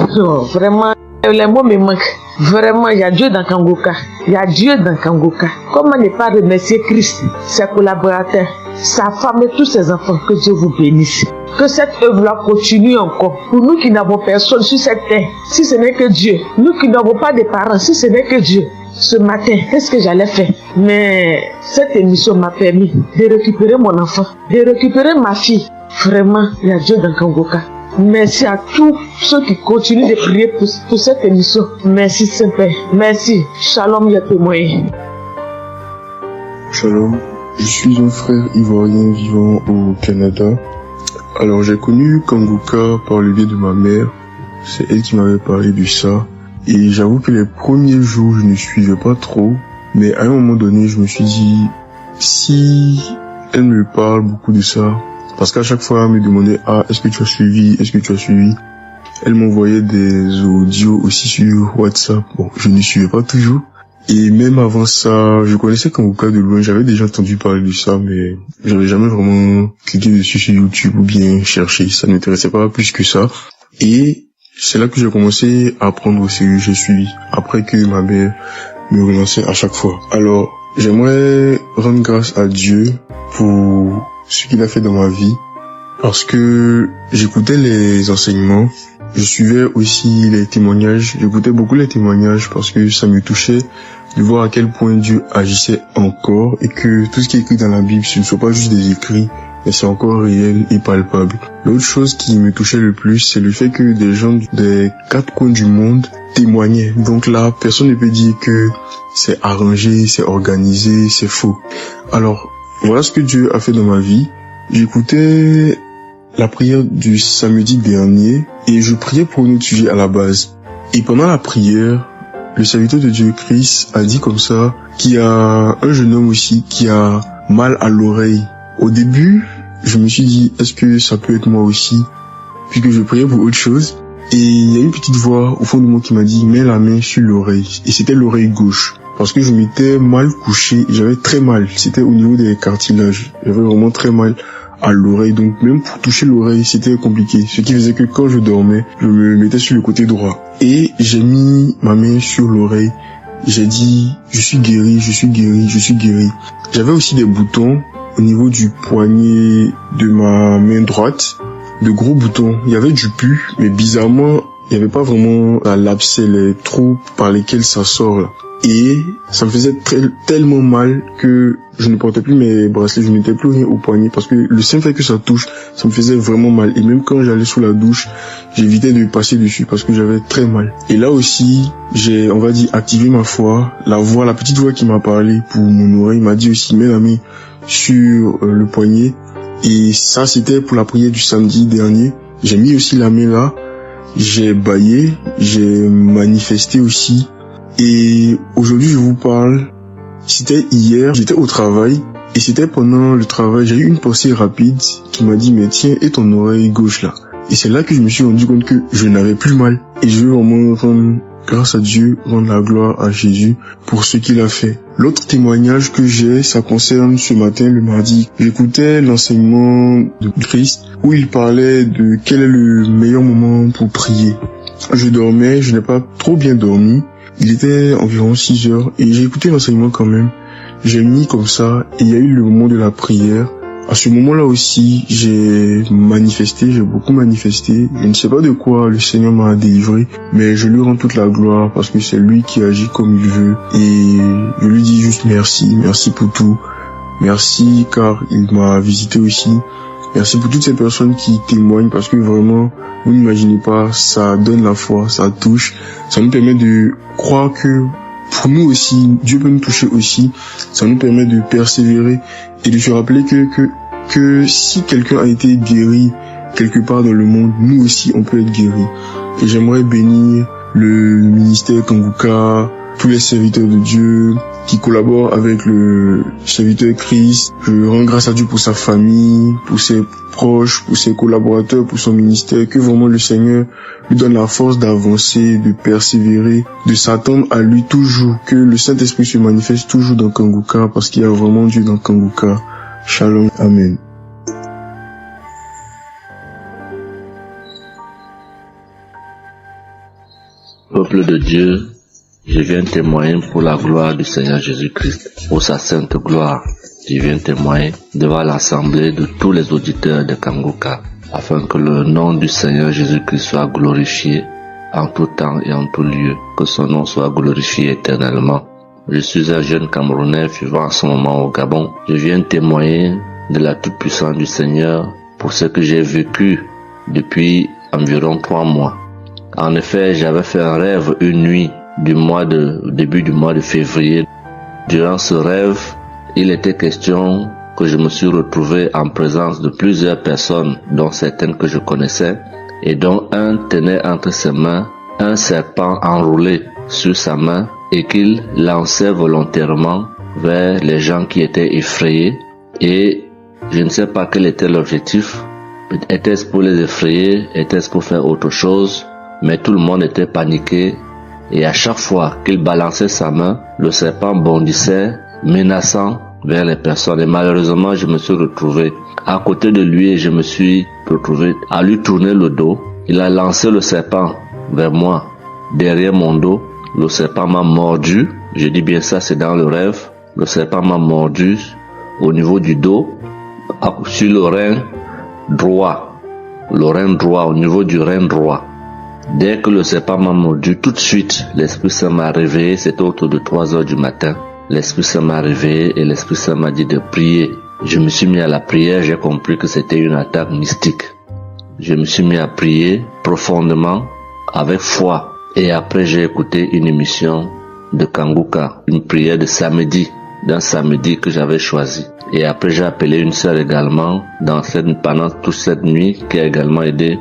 Speaker 16: Vraiment, les mots me manquent. Vraiment, il y a Dieu dans Kangoka. Il y a Dieu dans Kangoka. Comment ne pas remercier Christ, ses collaborateurs, sa femme et tous ses enfants. Que Dieu vous bénisse. Que cette œuvre-là continue encore. Pour nous qui n'avons personne sur cette terre, si ce n'est que Dieu. Nous qui n'avons pas de parents, si ce n'est que Dieu. Ce matin, qu'est-ce que j'allais faire? Mais cette émission m'a permis de récupérer mon enfant, de récupérer ma fille. Vraiment, il y a Dieu dans Kangoka. Merci à tous ceux qui continuent de prier pour cette émission. Merci Saint-Père. Merci. Shalom, il y a témoigné.
Speaker 12: Shalom, je suis un frère ivoirien vivant au Canada. Alors j'ai connu Kangoka par le biais de ma mère. C'est elle qui m'avait parlé de ça. Et j'avoue que les premiers jours, je ne suivais pas trop. Mais à un moment donné, je me suis dit, si elle me parle beaucoup de ça, parce qu'à chaque fois, elle me demandait, est-ce que tu as suivi? Elle m'envoyait des audios aussi sur WhatsApp. Bon, je ne suivais pas toujours. Et même avant ça, je connaissais Kangoka de loin. J'avais déjà entendu parler de ça, mais j'avais jamais vraiment cliqué dessus sur YouTube ou bien cherché. Ça ne m'intéressait pas plus que ça. Et c'est là que j'ai commencé à prendre au sérieux, j'ai suivi. Après que ma mère me relançait à chaque fois. Alors, j'aimerais rendre grâce à Dieu pour ce qu'il a fait dans ma vie. Parce que j'écoutais les enseignements. Je suivais aussi les témoignages. J'écoutais beaucoup les témoignages parce que ça me touchait de voir à quel point Dieu agissait encore et que tout ce qui est écrit dans la Bible, ce ne sont pas juste des écrits, mais c'est encore réel et palpable. L'autre chose qui me touchait le plus, c'est le fait que des gens des 4 coins du monde témoignaient. Donc là, personne ne peut dire que c'est arrangé, c'est organisé, c'est faux. Alors, voilà ce que Dieu a fait dans ma vie. J'écoutais la prière du samedi dernier et je priais pour un autre sujet à la base. Et pendant la prière, le serviteur de Dieu, Christ, a dit comme ça qu'il y a un jeune homme aussi qui a mal à l'oreille. Au début, je me suis dit, est-ce que ça peut être moi aussi? Puisque je priais pour autre chose. Et il y a une petite voix au fond de moi qui m'a dit, mets la main sur l'oreille. Et c'était l'oreille gauche. parce que je m'étais mal couché, j'avais très mal, c'était au niveau des cartilages, j'avais vraiment très mal à l'oreille, donc même pour toucher l'oreille c'était compliqué, ce qui faisait que quand je dormais, je me mettais sur le côté droit et j'ai mis ma main sur l'oreille, j'ai dit je suis guéri, je suis guéri, je suis guéri. J'avais aussi des boutons au niveau du poignet de ma main droite, de gros boutons, il y avait du pus, mais bizarrement il n'y avait pas vraiment l'abcès, les trous par lesquels ça sort là. Et ça me faisait tellement mal que je ne portais plus mes bracelets, je ne mettais plus rien au poignet parce que le simple fait que ça touche, ça me faisait vraiment mal. Et même quand j'allais sous la douche, j'évitais de passer dessus parce que j'avais très mal. Et là aussi, j'ai, on va dire, activé ma foi. La petite voix qui m'a parlé pour mon oreille m'a dit aussi, mets la main sur le poignet. Et ça, c'était pour la prière du samedi dernier. J'ai mis aussi la main là. J'ai baillé, j'ai manifesté aussi. Et aujourd'hui, je vous parle, c'était hier, j'étais au travail, et c'était pendant le travail, j'ai eu une pensée rapide qui m'a dit, mais tiens, et ton oreille gauche là? Et c'est là que je me suis rendu compte que je n'avais plus mal. Et je veux vraiment rendre grâce à Dieu, rendre la gloire à Jésus pour ce qu'il a fait. L'autre témoignage que j'ai, ça concerne ce matin, le mardi. J'écoutais l'enseignement de Christ où il parlait de quel est le meilleur moment pour prier. Je dormais, je n'ai pas trop bien dormi. Il était environ 6 heures et j'ai écouté l'enseignement quand même. J'ai mis comme ça et il y a eu le moment de la prière. À ce moment-là aussi, j'ai manifesté, j'ai beaucoup manifesté. Je ne sais pas de quoi le Seigneur m'a délivré, mais je lui rends toute la gloire parce que c'est lui qui agit comme il veut. Et je lui dis juste merci, merci pour tout. Merci car il m'a visité aussi. Merci pour toutes ces personnes qui témoignent parce que vraiment, vous n'imaginez pas, ça donne la foi, ça touche. Ça nous permet de croire que pour nous aussi, Dieu peut nous toucher aussi. Ça nous permet de persévérer et de se rappeler que si quelqu'un a été guéri quelque part dans le monde, nous aussi on peut être guéri. Et j'aimerais bénir le ministère Kanguka, tous les serviteurs de Dieu qui collaborent avec le serviteur Christ. Je rends grâce à Dieu pour sa famille, pour ses proches, pour ses collaborateurs, pour son ministère, que vraiment le Seigneur lui donne la force d'avancer, de persévérer, de s'attendre à lui toujours, que le Saint-Esprit se manifeste toujours dans Kanguka parce qu'il y a vraiment Dieu dans Kanguka. Shalom, Amen.
Speaker 17: Peuple de Dieu, je viens témoigner pour la gloire du Seigneur Jésus-Christ, pour sa sainte gloire. Je viens témoigner devant l'assemblée de tous les auditeurs de Kanguka, afin que le nom du Seigneur Jésus-Christ soit glorifié en tout temps et en tout lieu, que son nom soit glorifié éternellement. Je suis un jeune Camerounais vivant en ce moment au Gabon. Je viens témoigner de la toute-puissance du Seigneur pour ce que j'ai vécu depuis environ 3 mois. En effet, j'avais fait un rêve une nuit début du mois de février. Durant ce rêve, il était question que je me suis retrouvé en présence de plusieurs personnes, dont certaines que je connaissais, et dont un tenait entre ses mains un serpent enroulé sur sa main et qu'il lançait volontairement vers les gens qui étaient effrayés. Et je ne sais pas quel était l'objectif. Était-ce pour les effrayer? Était-ce pour faire autre chose? Mais tout le monde était paniqué. Et à chaque fois qu'il balançait sa main, le serpent bondissait, menaçant vers les personnes. Et malheureusement, je me suis retrouvé à côté de lui et je me suis retrouvé à lui tourner le dos. Il a lancé le serpent vers moi, derrière mon dos. Le serpent m'a mordu. Je dis bien ça, c'est dans le rêve. Le serpent m'a mordu au niveau du dos, sur le rein droit. Le rein droit, au niveau du rein droit. Dès que le serpent m'a mordu, tout de suite, l'Esprit Saint m'a réveillé. C'était autour de 3 heures du matin. L'Esprit Saint m'a réveillé et l'Esprit Saint m'a dit de prier. Je me suis mis à la prière, j'ai compris que c'était une attaque mystique. Je me suis mis à prier profondément, avec foi. Et après, j'ai écouté une émission de Kanguka, une prière de samedi, d'un samedi que j'avais choisi. Et après, j'ai appelé une sœur également pendant toute cette nuit, qui a également aidé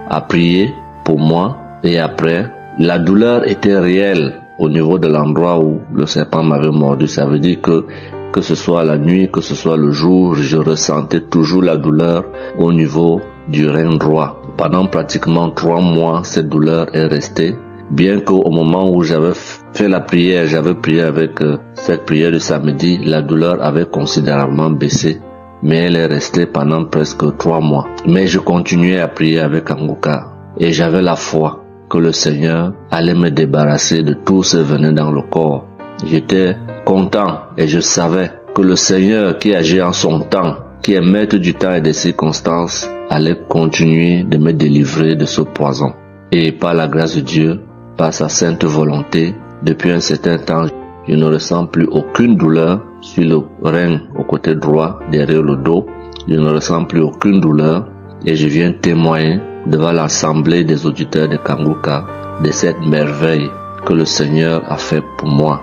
Speaker 17: à prier pour moi. Et après, la douleur était réelle au niveau de l'endroit où le serpent m'avait mordu. Ça veut dire que ce soit la nuit, que ce soit le jour, je ressentais toujours la douleur au niveau du rein droit. Pendant pratiquement 3 mois, cette douleur est restée. Bien qu'au moment où j'avais fait la prière, j'avais prié avec cette prière de samedi, la douleur avait considérablement baissé, mais elle est restée pendant presque 3 mois. Mais je continuais à prier avec Kanguka et j'avais la foi que le Seigneur allait me débarrasser de tout ce venin dans le corps. J'étais content et je savais que le Seigneur qui agit en son temps, qui est maître du temps et des circonstances, allait continuer de me délivrer de ce poison. Et par la grâce de Dieu, par sa sainte volonté, depuis un certain temps, je ne ressens plus aucune douleur sur le rein au côté droit, derrière le dos. Je ne ressens plus aucune douleur et je viens témoigner devant l'assemblée des auditeurs de Kanguka de cette merveille que le Seigneur a fait pour moi.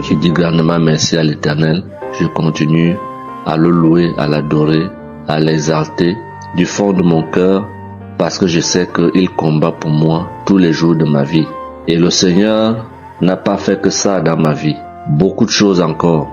Speaker 17: Je dis grandement merci à l'Éternel. Je continue à le louer, à l'adorer, à l'exalter du fond de mon cœur parce que je sais qu'il combat pour moi tous les jours de ma vie. Et le Seigneur n'a pas fait que ça dans ma vie. Beaucoup de choses encore.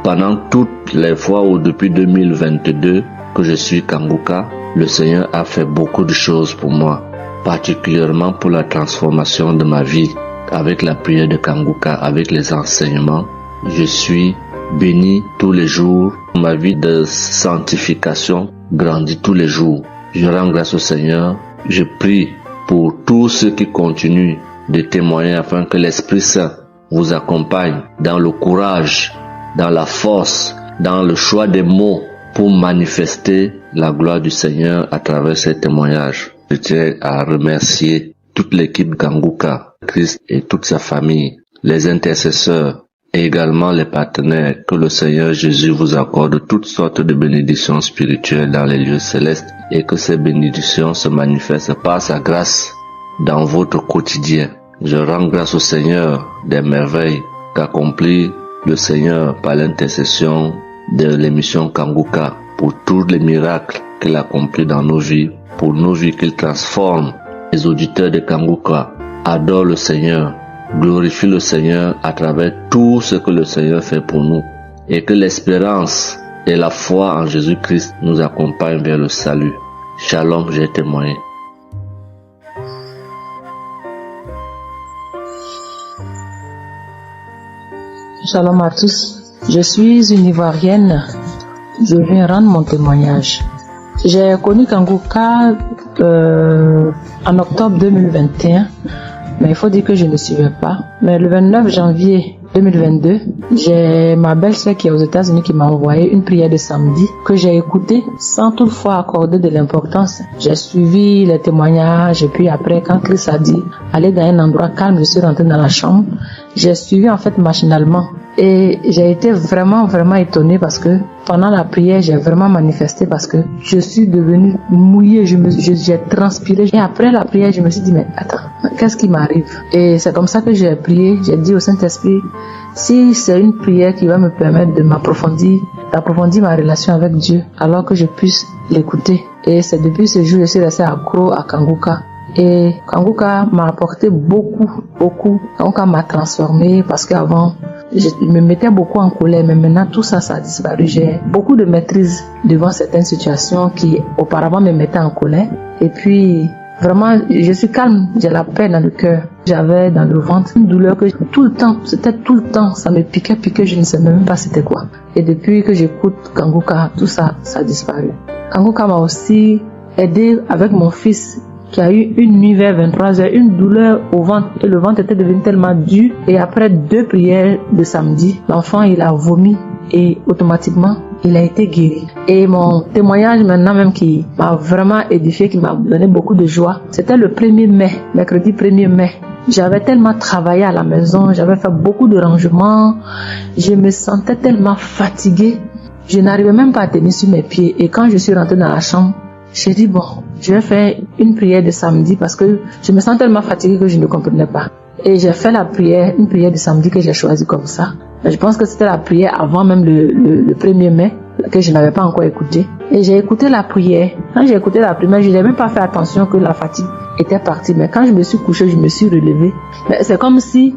Speaker 17: Pendant toutes les fois où depuis 2022 que je suis Kanguka, le Seigneur a fait beaucoup de choses pour moi, particulièrement pour la transformation de ma vie. Avec la prière de Kanguka, avec les enseignements, je suis béni tous les jours. Ma vie de sanctification grandit tous les jours. Je rends grâce au Seigneur. Je prie pour tous ceux qui continuent de témoigner afin que l'Esprit Saint vous accompagne dans le courage, dans la force, dans le choix des mots pour manifester la gloire du Seigneur à travers ces témoignages. Je tiens à remercier toute l'équipe Kanguka, Christ et toute sa famille, les intercesseurs et également les partenaires. Que le Seigneur Jésus vous accorde toutes sortes de bénédictions spirituelles dans les lieux célestes et que ces bénédictions se manifestent par sa grâce dans votre quotidien. Je rends grâce au Seigneur des merveilles qu'accomplit le Seigneur par l'intercession de l'émission Kanguka pour tous les miracles qu'il accomplit dans nos vies, pour nos vies qu'il transforme. Les auditeurs de Kanguka adorent le Seigneur, glorifient le Seigneur à travers tout ce que le Seigneur fait pour nous et que l'espérance et la foi en Jésus-Christ nous accompagnent vers le salut. Shalom, j'ai témoigné.
Speaker 16: Shalom à tous. Je suis une Ivoirienne. Je viens rendre mon témoignage. J'ai connu Kanguka en octobre 2021, mais il faut dire que je ne suivais pas. Mais le 29 janvier 2022, j'ai ma belle-sœur qui est aux États-Unis qui m'a envoyé une prière de samedi que j'ai écoutée sans toutefois accorder de l'importance. J'ai suivi les témoignages et puis après, quand Christ a dit aller dans un endroit calme, je suis rentrée dans la chambre. J'ai suivi en fait machinalement et j'ai été vraiment étonnée parce que pendant la prière, j'ai vraiment manifesté parce que je suis devenue mouillée, j'ai transpiré et après la prière, je me suis dit mais attends, qu'est-ce qui m'arrive? Et c'est comme ça que j'ai prié, j'ai dit au Saint-Esprit, si c'est une prière qui va me permettre de d'approfondir ma relation avec Dieu, alors que je puisse l'écouter. Et c'est depuis ce jour que je suis restée accro à Kanguka. Et Kanguka m'a apporté beaucoup. Kanguka m'a transformée parce qu'avant, je me mettais beaucoup en colère, mais maintenant tout ça a disparu. J'ai beaucoup de maîtrise devant certaines situations qui auparavant me mettaient en colère. Et puis, vraiment, je suis calme, j'ai la paix dans le cœur. J'avais dans le ventre une douleur que c'était tout le temps, ça me piquait, je ne sais même pas c'était quoi. Et depuis que j'écoute Kanguka, tout ça a disparu. Kanguka m'a aussi aidé avec mon fils qui a eu une nuit vers 23h, une douleur au ventre et le ventre était devenu tellement dur et après 2 prières de samedi, l'enfant il a vomi et automatiquement il a été guéri. Et mon témoignage maintenant même qui m'a vraiment édifié, qui m'a donné beaucoup de joie, c'était le 1er mai, mercredi 1er mai. J'avais tellement travaillé à la maison, j'avais fait beaucoup de rangements, je me sentais tellement fatiguée, je n'arrivais même pas à tenir sur mes pieds et quand je suis rentrée dans la chambre, j'ai dit bon, je vais faire une prière de samedi parce que je me sens tellement fatiguée que je ne comprenais pas. Et j'ai fait une prière de samedi que j'ai choisie comme ça. Mais je pense que c'était la prière avant même le 1er mai que je n'avais pas encore écouté. Et j'ai écouté la prière. Quand j'ai écouté la prière, je n'avais même pas fait attention que la fatigue était partie. Mais quand je me suis couchée, je me suis relevée. Mais c'est comme si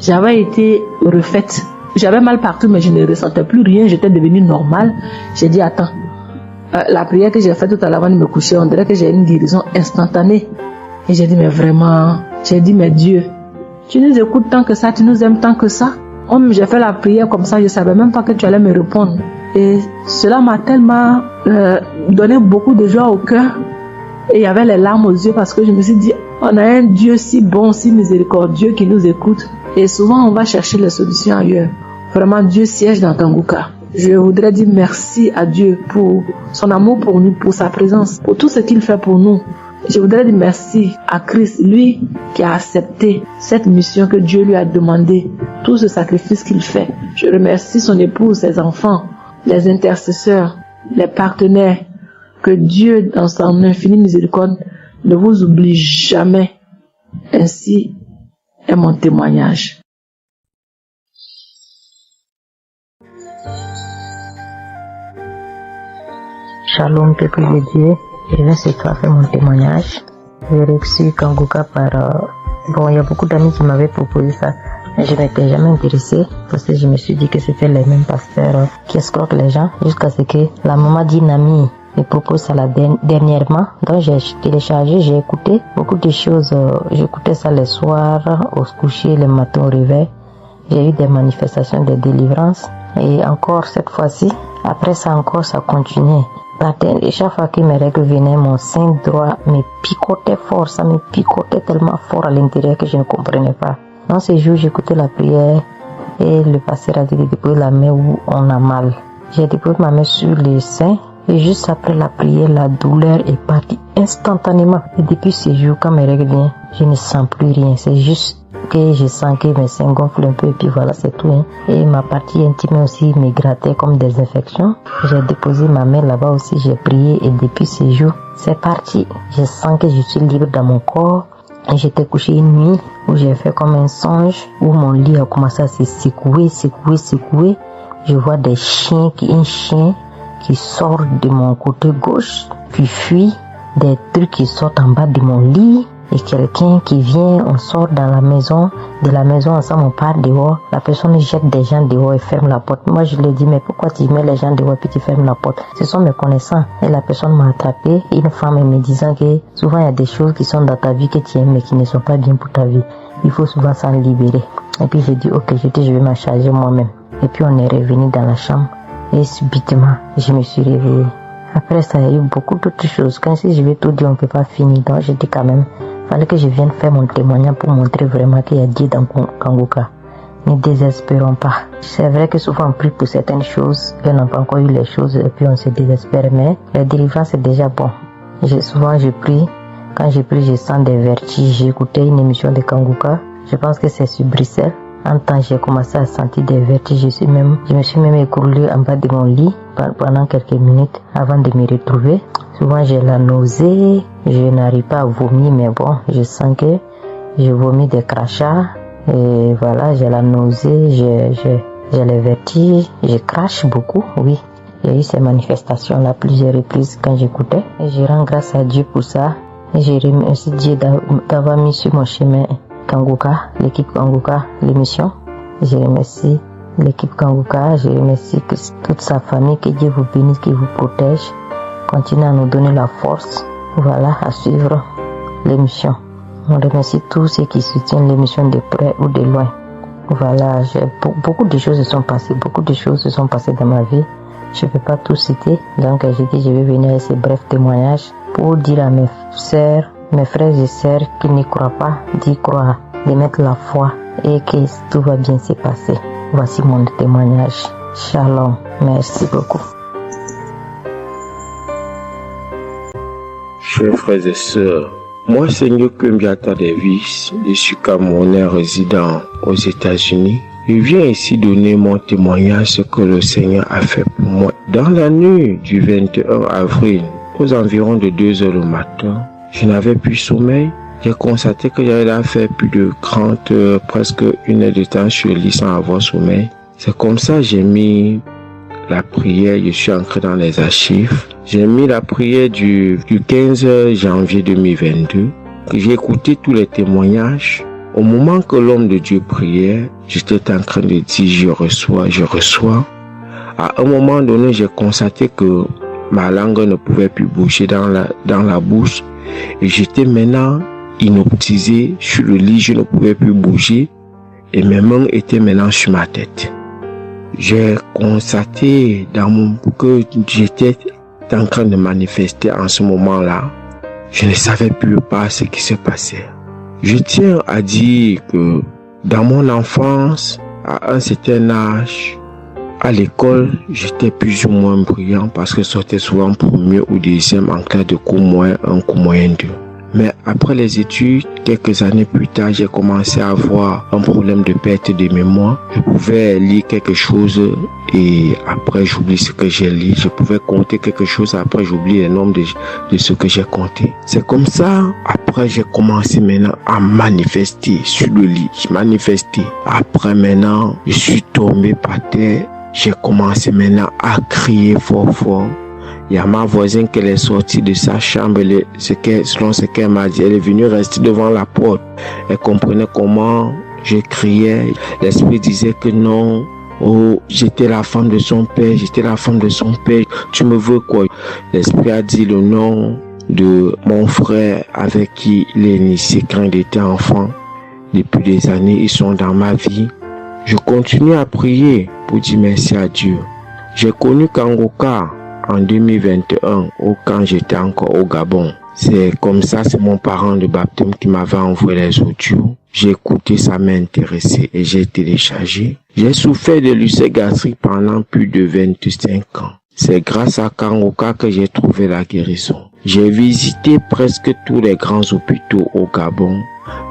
Speaker 16: j'avais été refaite. J'avais mal partout, mais je ne ressentais plus rien. J'étais devenue normale. J'ai dit attends. La prière que j'ai faite tout à l'heure avant de me coucher, on dirait que j'ai une guérison instantanée. Et j'ai dit, mais vraiment, j'ai dit, mais Dieu,
Speaker 4: tu nous écoutes tant que ça, tu nous aimes tant que ça. J'ai fait la prière comme ça, je ne savais même pas que tu allais me répondre. Et cela m'a tellement donné beaucoup de joie au cœur. Et il y avait les larmes aux yeux parce que je me suis dit, on a un Dieu si bon, si miséricordieux qui nous écoute. Et souvent, on va chercher les solutions ailleurs. Vraiment, Dieu siège dans Kanguka. Je voudrais dire merci à Dieu pour son amour pour nous, pour sa présence, pour tout ce qu'il fait pour nous. Je voudrais dire merci à Christ, lui qui a accepté cette mission que Dieu lui a demandé, tout ce sacrifice qu'il fait. Je remercie son épouse, ses enfants, les intercesseurs, les partenaires. Que Dieu, dans son infinie miséricorde, ne vous oublie jamais. Ainsi est mon témoignage.
Speaker 18: Shalom, peuple de Dieu. Je viens ce soir faire mon témoignage. J'ai reçu Kanguka par... Bon, il y a beaucoup d'amis qui m'avaient proposé ça. Mais je n'étais jamais intéressée parce que je me suis dit que c'était les mêmes pasteurs qui escroquent les gens jusqu'à ce que la maman d'une amie me propose ça dernièrement. Donc j'ai téléchargé, j'ai écouté beaucoup de choses. J'écoutais ça les soirs, au coucher, le matin au réveil. J'ai eu des manifestations de délivrance. Et encore cette fois-ci, après ça encore, ça continuait. Et chaque fois que mes règles venaient, mon sein droit me picotait fort. Ça me picotait tellement fort à l'intérieur que je ne comprenais pas. Dans ces jours, j'écoutais la prière et le pasteur a dit de déposer la main où on a mal. J'ai déposé ma main sur le sein et juste après la prière, la douleur est partie instantanément. Et depuis ces jours, quand mes règles viennent, je ne sens plus rien. C'est juste que je sens que mes seins gonflent un peu et puis voilà, c'est tout. Hein. Et ma partie intime aussi me grattait comme des infections. J'ai déposé ma main là-bas aussi, j'ai prié et depuis ces jours, c'est parti. Je sens que je suis libre dans mon corps. Et j'étais couché une nuit où j'ai fait comme un songe, où mon lit a commencé à se secouer. Je vois un chien qui sort de mon côté gauche, puis fuit, des trucs qui sortent en bas de mon lit. Et quelqu'un qui vient, on sort dans la maison, de la maison ensemble, on part dehors. La personne jette des gens dehors et ferme la porte. Moi, je lui ai dit, mais pourquoi tu mets les gens dehors et puis tu fermes la porte? Ce sont mes connaissants. Et la personne m'a attrapé, une femme, me disant que souvent il y a des choses qui sont dans ta vie que tu aimes mais qui ne sont pas bien pour ta vie. Il faut souvent s'en libérer. Et puis j'ai dit, ok, je vais m'en charger moi-même. Et puis on est revenu dans la chambre. Et subitement, je me suis réveillée. Après ça, il y a eu beaucoup d'autres choses. Quand si je vais tout dire, on ne peut pas finir. Donc j'ai dit quand même, fallait que je vienne faire mon témoignage pour montrer vraiment qu'il y a Dieu dans Kanguka. Ne désespérons pas. C'est vrai que souvent on prie pour certaines choses, et on n'a pas encore eu les choses, et puis on se désespère, mais la délivrance c'est déjà bon. Souvent je prie, quand je prie je sens des vertiges. J'ai écouté une émission de Kanguka, je pense que c'est sur Bruxelles. En temps j'ai commencé à sentir des vertiges, je me suis même écroulée en bas de mon lit pendant quelques minutes avant de me retrouver. Souvent j'ai la nausée, je n'arrive pas à vomir, mais bon, je sens que je vomis des crachats. Et voilà, j'ai la nausée, j'ai les vertiges, je crache beaucoup, oui. J'ai eu ces manifestations-là plusieurs reprises quand j'écoutais. Et je rends grâce à Dieu pour ça. Et je remercie Dieu d'avoir mis sur mon chemin Kanguka, l'équipe Kanguka, l'émission. Je remercie l'équipe Kanguka, je remercie toute sa famille, que Dieu vous bénisse, qu'il vous protège. Continuez à nous donner la force, voilà, à suivre l'émission. On remercie tous ceux qui soutiennent l'émission de près ou de loin. Voilà, beaucoup de choses se sont passées dans ma vie. Je ne peux pas tout citer, donc j'ai dit je vais venir avec ces brefs témoignages pour dire à mes sœurs, mes frères et sœurs qui n'y croient pas, d'y croire, de mettre la foi et que tout va bien se passer. Voici mon témoignage. Shalom, merci beaucoup.
Speaker 19: Chers frères et sœurs, moi Seigneur Kumbiata Davis, je suis Camerounais résident aux États-Unis. Je viens ici donner mon témoignage ce que le Seigneur a fait pour moi. Dans la nuit du 21 avril, aux environs de 2 heures le matin, je n'avais plus sommeil. J'ai constaté que j'avais fait plus de 30 heures, presque 1 heure de temps sur le lit sans avoir sommeil. C'est comme ça que j'ai mis la prière, je suis entré dans les archives. J'ai mis la prière du 15 janvier 2022. J'ai écouté tous les témoignages. Au moment que l'homme de Dieu priait, j'étais en train de dire je reçois. À un moment donné, j'ai constaté que ma langue ne pouvait plus bouger dans la bouche. Et j'étais maintenant hypnotisé sur le lit, je ne pouvais plus bouger et mes mains étaient maintenant sur ma tête. J'ai constaté que j'étais en train de manifester en ce moment-là. Je ne savais plus pas ce qui se passait. Je tiens à dire que dans mon enfance, à un certain âge, à l'école, j'étais plus ou moins brillant parce que je sortais souvent premier ou deuxième en classe de cours moyen 1, cours moyen 2. Mais après les études, quelques années plus tard, j'ai commencé à avoir un problème de perte de mémoire. Je pouvais lire quelque chose et après j'oublie ce que j'ai lu. Je pouvais compter quelque chose, après j'oublie le nombre de ce que j'ai compté. C'est comme ça, après j'ai commencé maintenant à manifester sur le lit. Je manifestais. Après maintenant, je suis tombé par terre. J'ai commencé maintenant à crier fort fort. Il y a ma voisine qui est sortie de sa chambre, selon ce qu'elle m'a dit, elle est venue rester devant la porte. Elle comprenait comment je criais. L'esprit disait que non, oh, j'étais la femme de son père, j'étais la femme de son père. Tu me veux quoi? L'esprit a dit le nom de mon frère avec qui il est initié quand il était enfant. Depuis des années, ils sont dans ma vie. Je continue à prier pour dire merci à Dieu. J'ai connu Kangoka en 2021, quand j'étais encore au Gabon. C'est comme ça, c'est mon parent de baptême qui m'avait envoyé les audios. J'ai écouté, ça m'a intéressé et j'ai téléchargé. J'ai souffert de l'ulcère gastrique pendant plus de 25 ans. C'est grâce à Kangoka que j'ai trouvé la guérison. J'ai visité presque tous les grands hôpitaux au Gabon,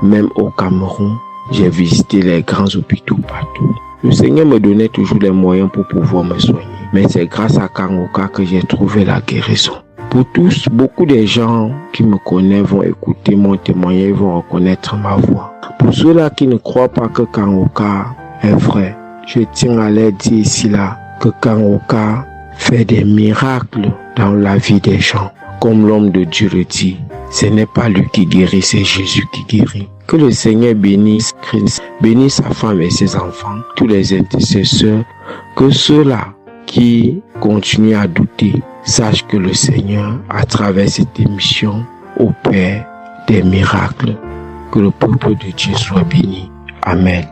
Speaker 19: même au Cameroun. J'ai visité les grands hôpitaux partout. Le Seigneur me donnait toujours les moyens pour pouvoir me soigner. Mais c'est grâce à Kangoka que j'ai trouvé la guérison. Pour tous, beaucoup de gens qui me connaissent vont écouter mon témoignage et vont reconnaître ma voix. Pour ceux-là qui ne croient pas que Kangoka est vrai, je tiens à leur dire ici là que Kangoka fait des miracles dans la vie des gens. Comme l'homme de Dieu le dit, ce n'est pas lui qui guérit, c'est Jésus qui guérit. Que le Seigneur bénisse Christ, bénisse sa femme et ses enfants, tous les intercesseurs, que ceux-là qui continuent à douter sachent que le Seigneur, à travers cette émission, opère des miracles. Que le peuple de Dieu soit béni. Amen.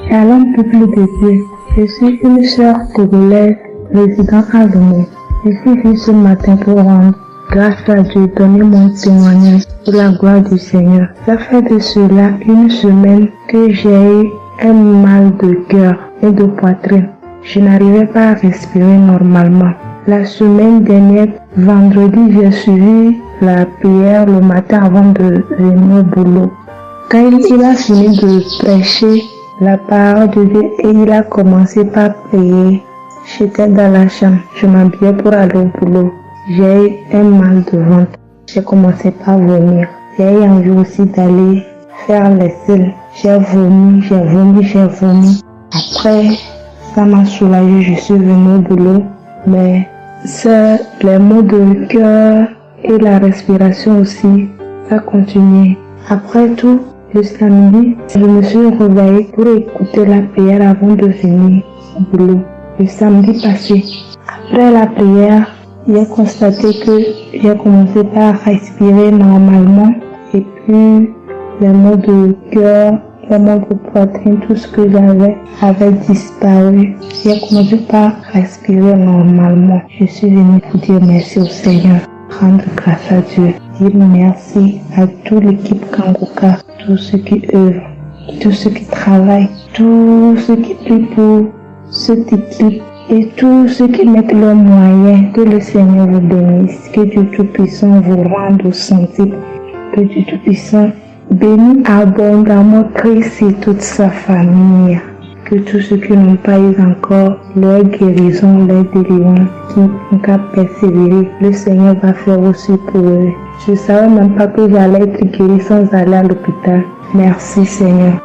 Speaker 20: Shalom, peuple de Dieu. Je suis une sœur congolaise résidant à Lomé. Je suis venue ce matin pour rendre grâce à Dieu, donner mon témoignage pour la gloire du Seigneur. Ça fait de cela une semaine que j'ai eu un mal de cœur et de poitrine. Je n'arrivais pas à respirer normalement. La semaine dernière, vendredi, j'ai suivi la prière le matin avant de venir au boulot. Quand il a fini de prêcher la parole de Dieu et il a commencé par prier, j'étais dans la chambre, je m'habillais pour aller au boulot. J'ai eu un mal de ventre. J'ai commencé par vomir. J'ai eu envie aussi d'aller faire les selles. J'ai vomi. Après, ça m'a soulagé, je suis venue au boulot. Mais c'est les maux de cœur et la respiration aussi, ça continuait. Après tout, le samedi, je me suis réveillée pour écouter la prière avant de venir au boulot. Le samedi passé, après la prière, j'ai constaté que j'ai commencé par respirer normalement et puis les maux de cœur, les maux de poitrine, tout ce que j'avais avait disparu. J'ai commencé par respirer normalement. Je suis venue pour dire merci au Seigneur, rendre grâce à Dieu, dire merci à toute l'équipe Kangoka, tous ceux qui œuvrent, tous ceux qui travaillent, tous ceux qui prient pour cette équipe et tous ceux qui mettent leurs moyens. Que le Seigneur vous bénisse, que Dieu Tout-Puissant vous rende au santé, que Dieu Tout-Puissant bénisse abondamment Christ et toute sa famille. Que tous ceux qui n'ont pas eu encore leur guérison, leur délivrance, qui n'ont qu'à persévérer, le Seigneur va faire aussi pour eux. Je ne savais même pas que j'allais être guéri sans aller à l'hôpital. Merci Seigneur.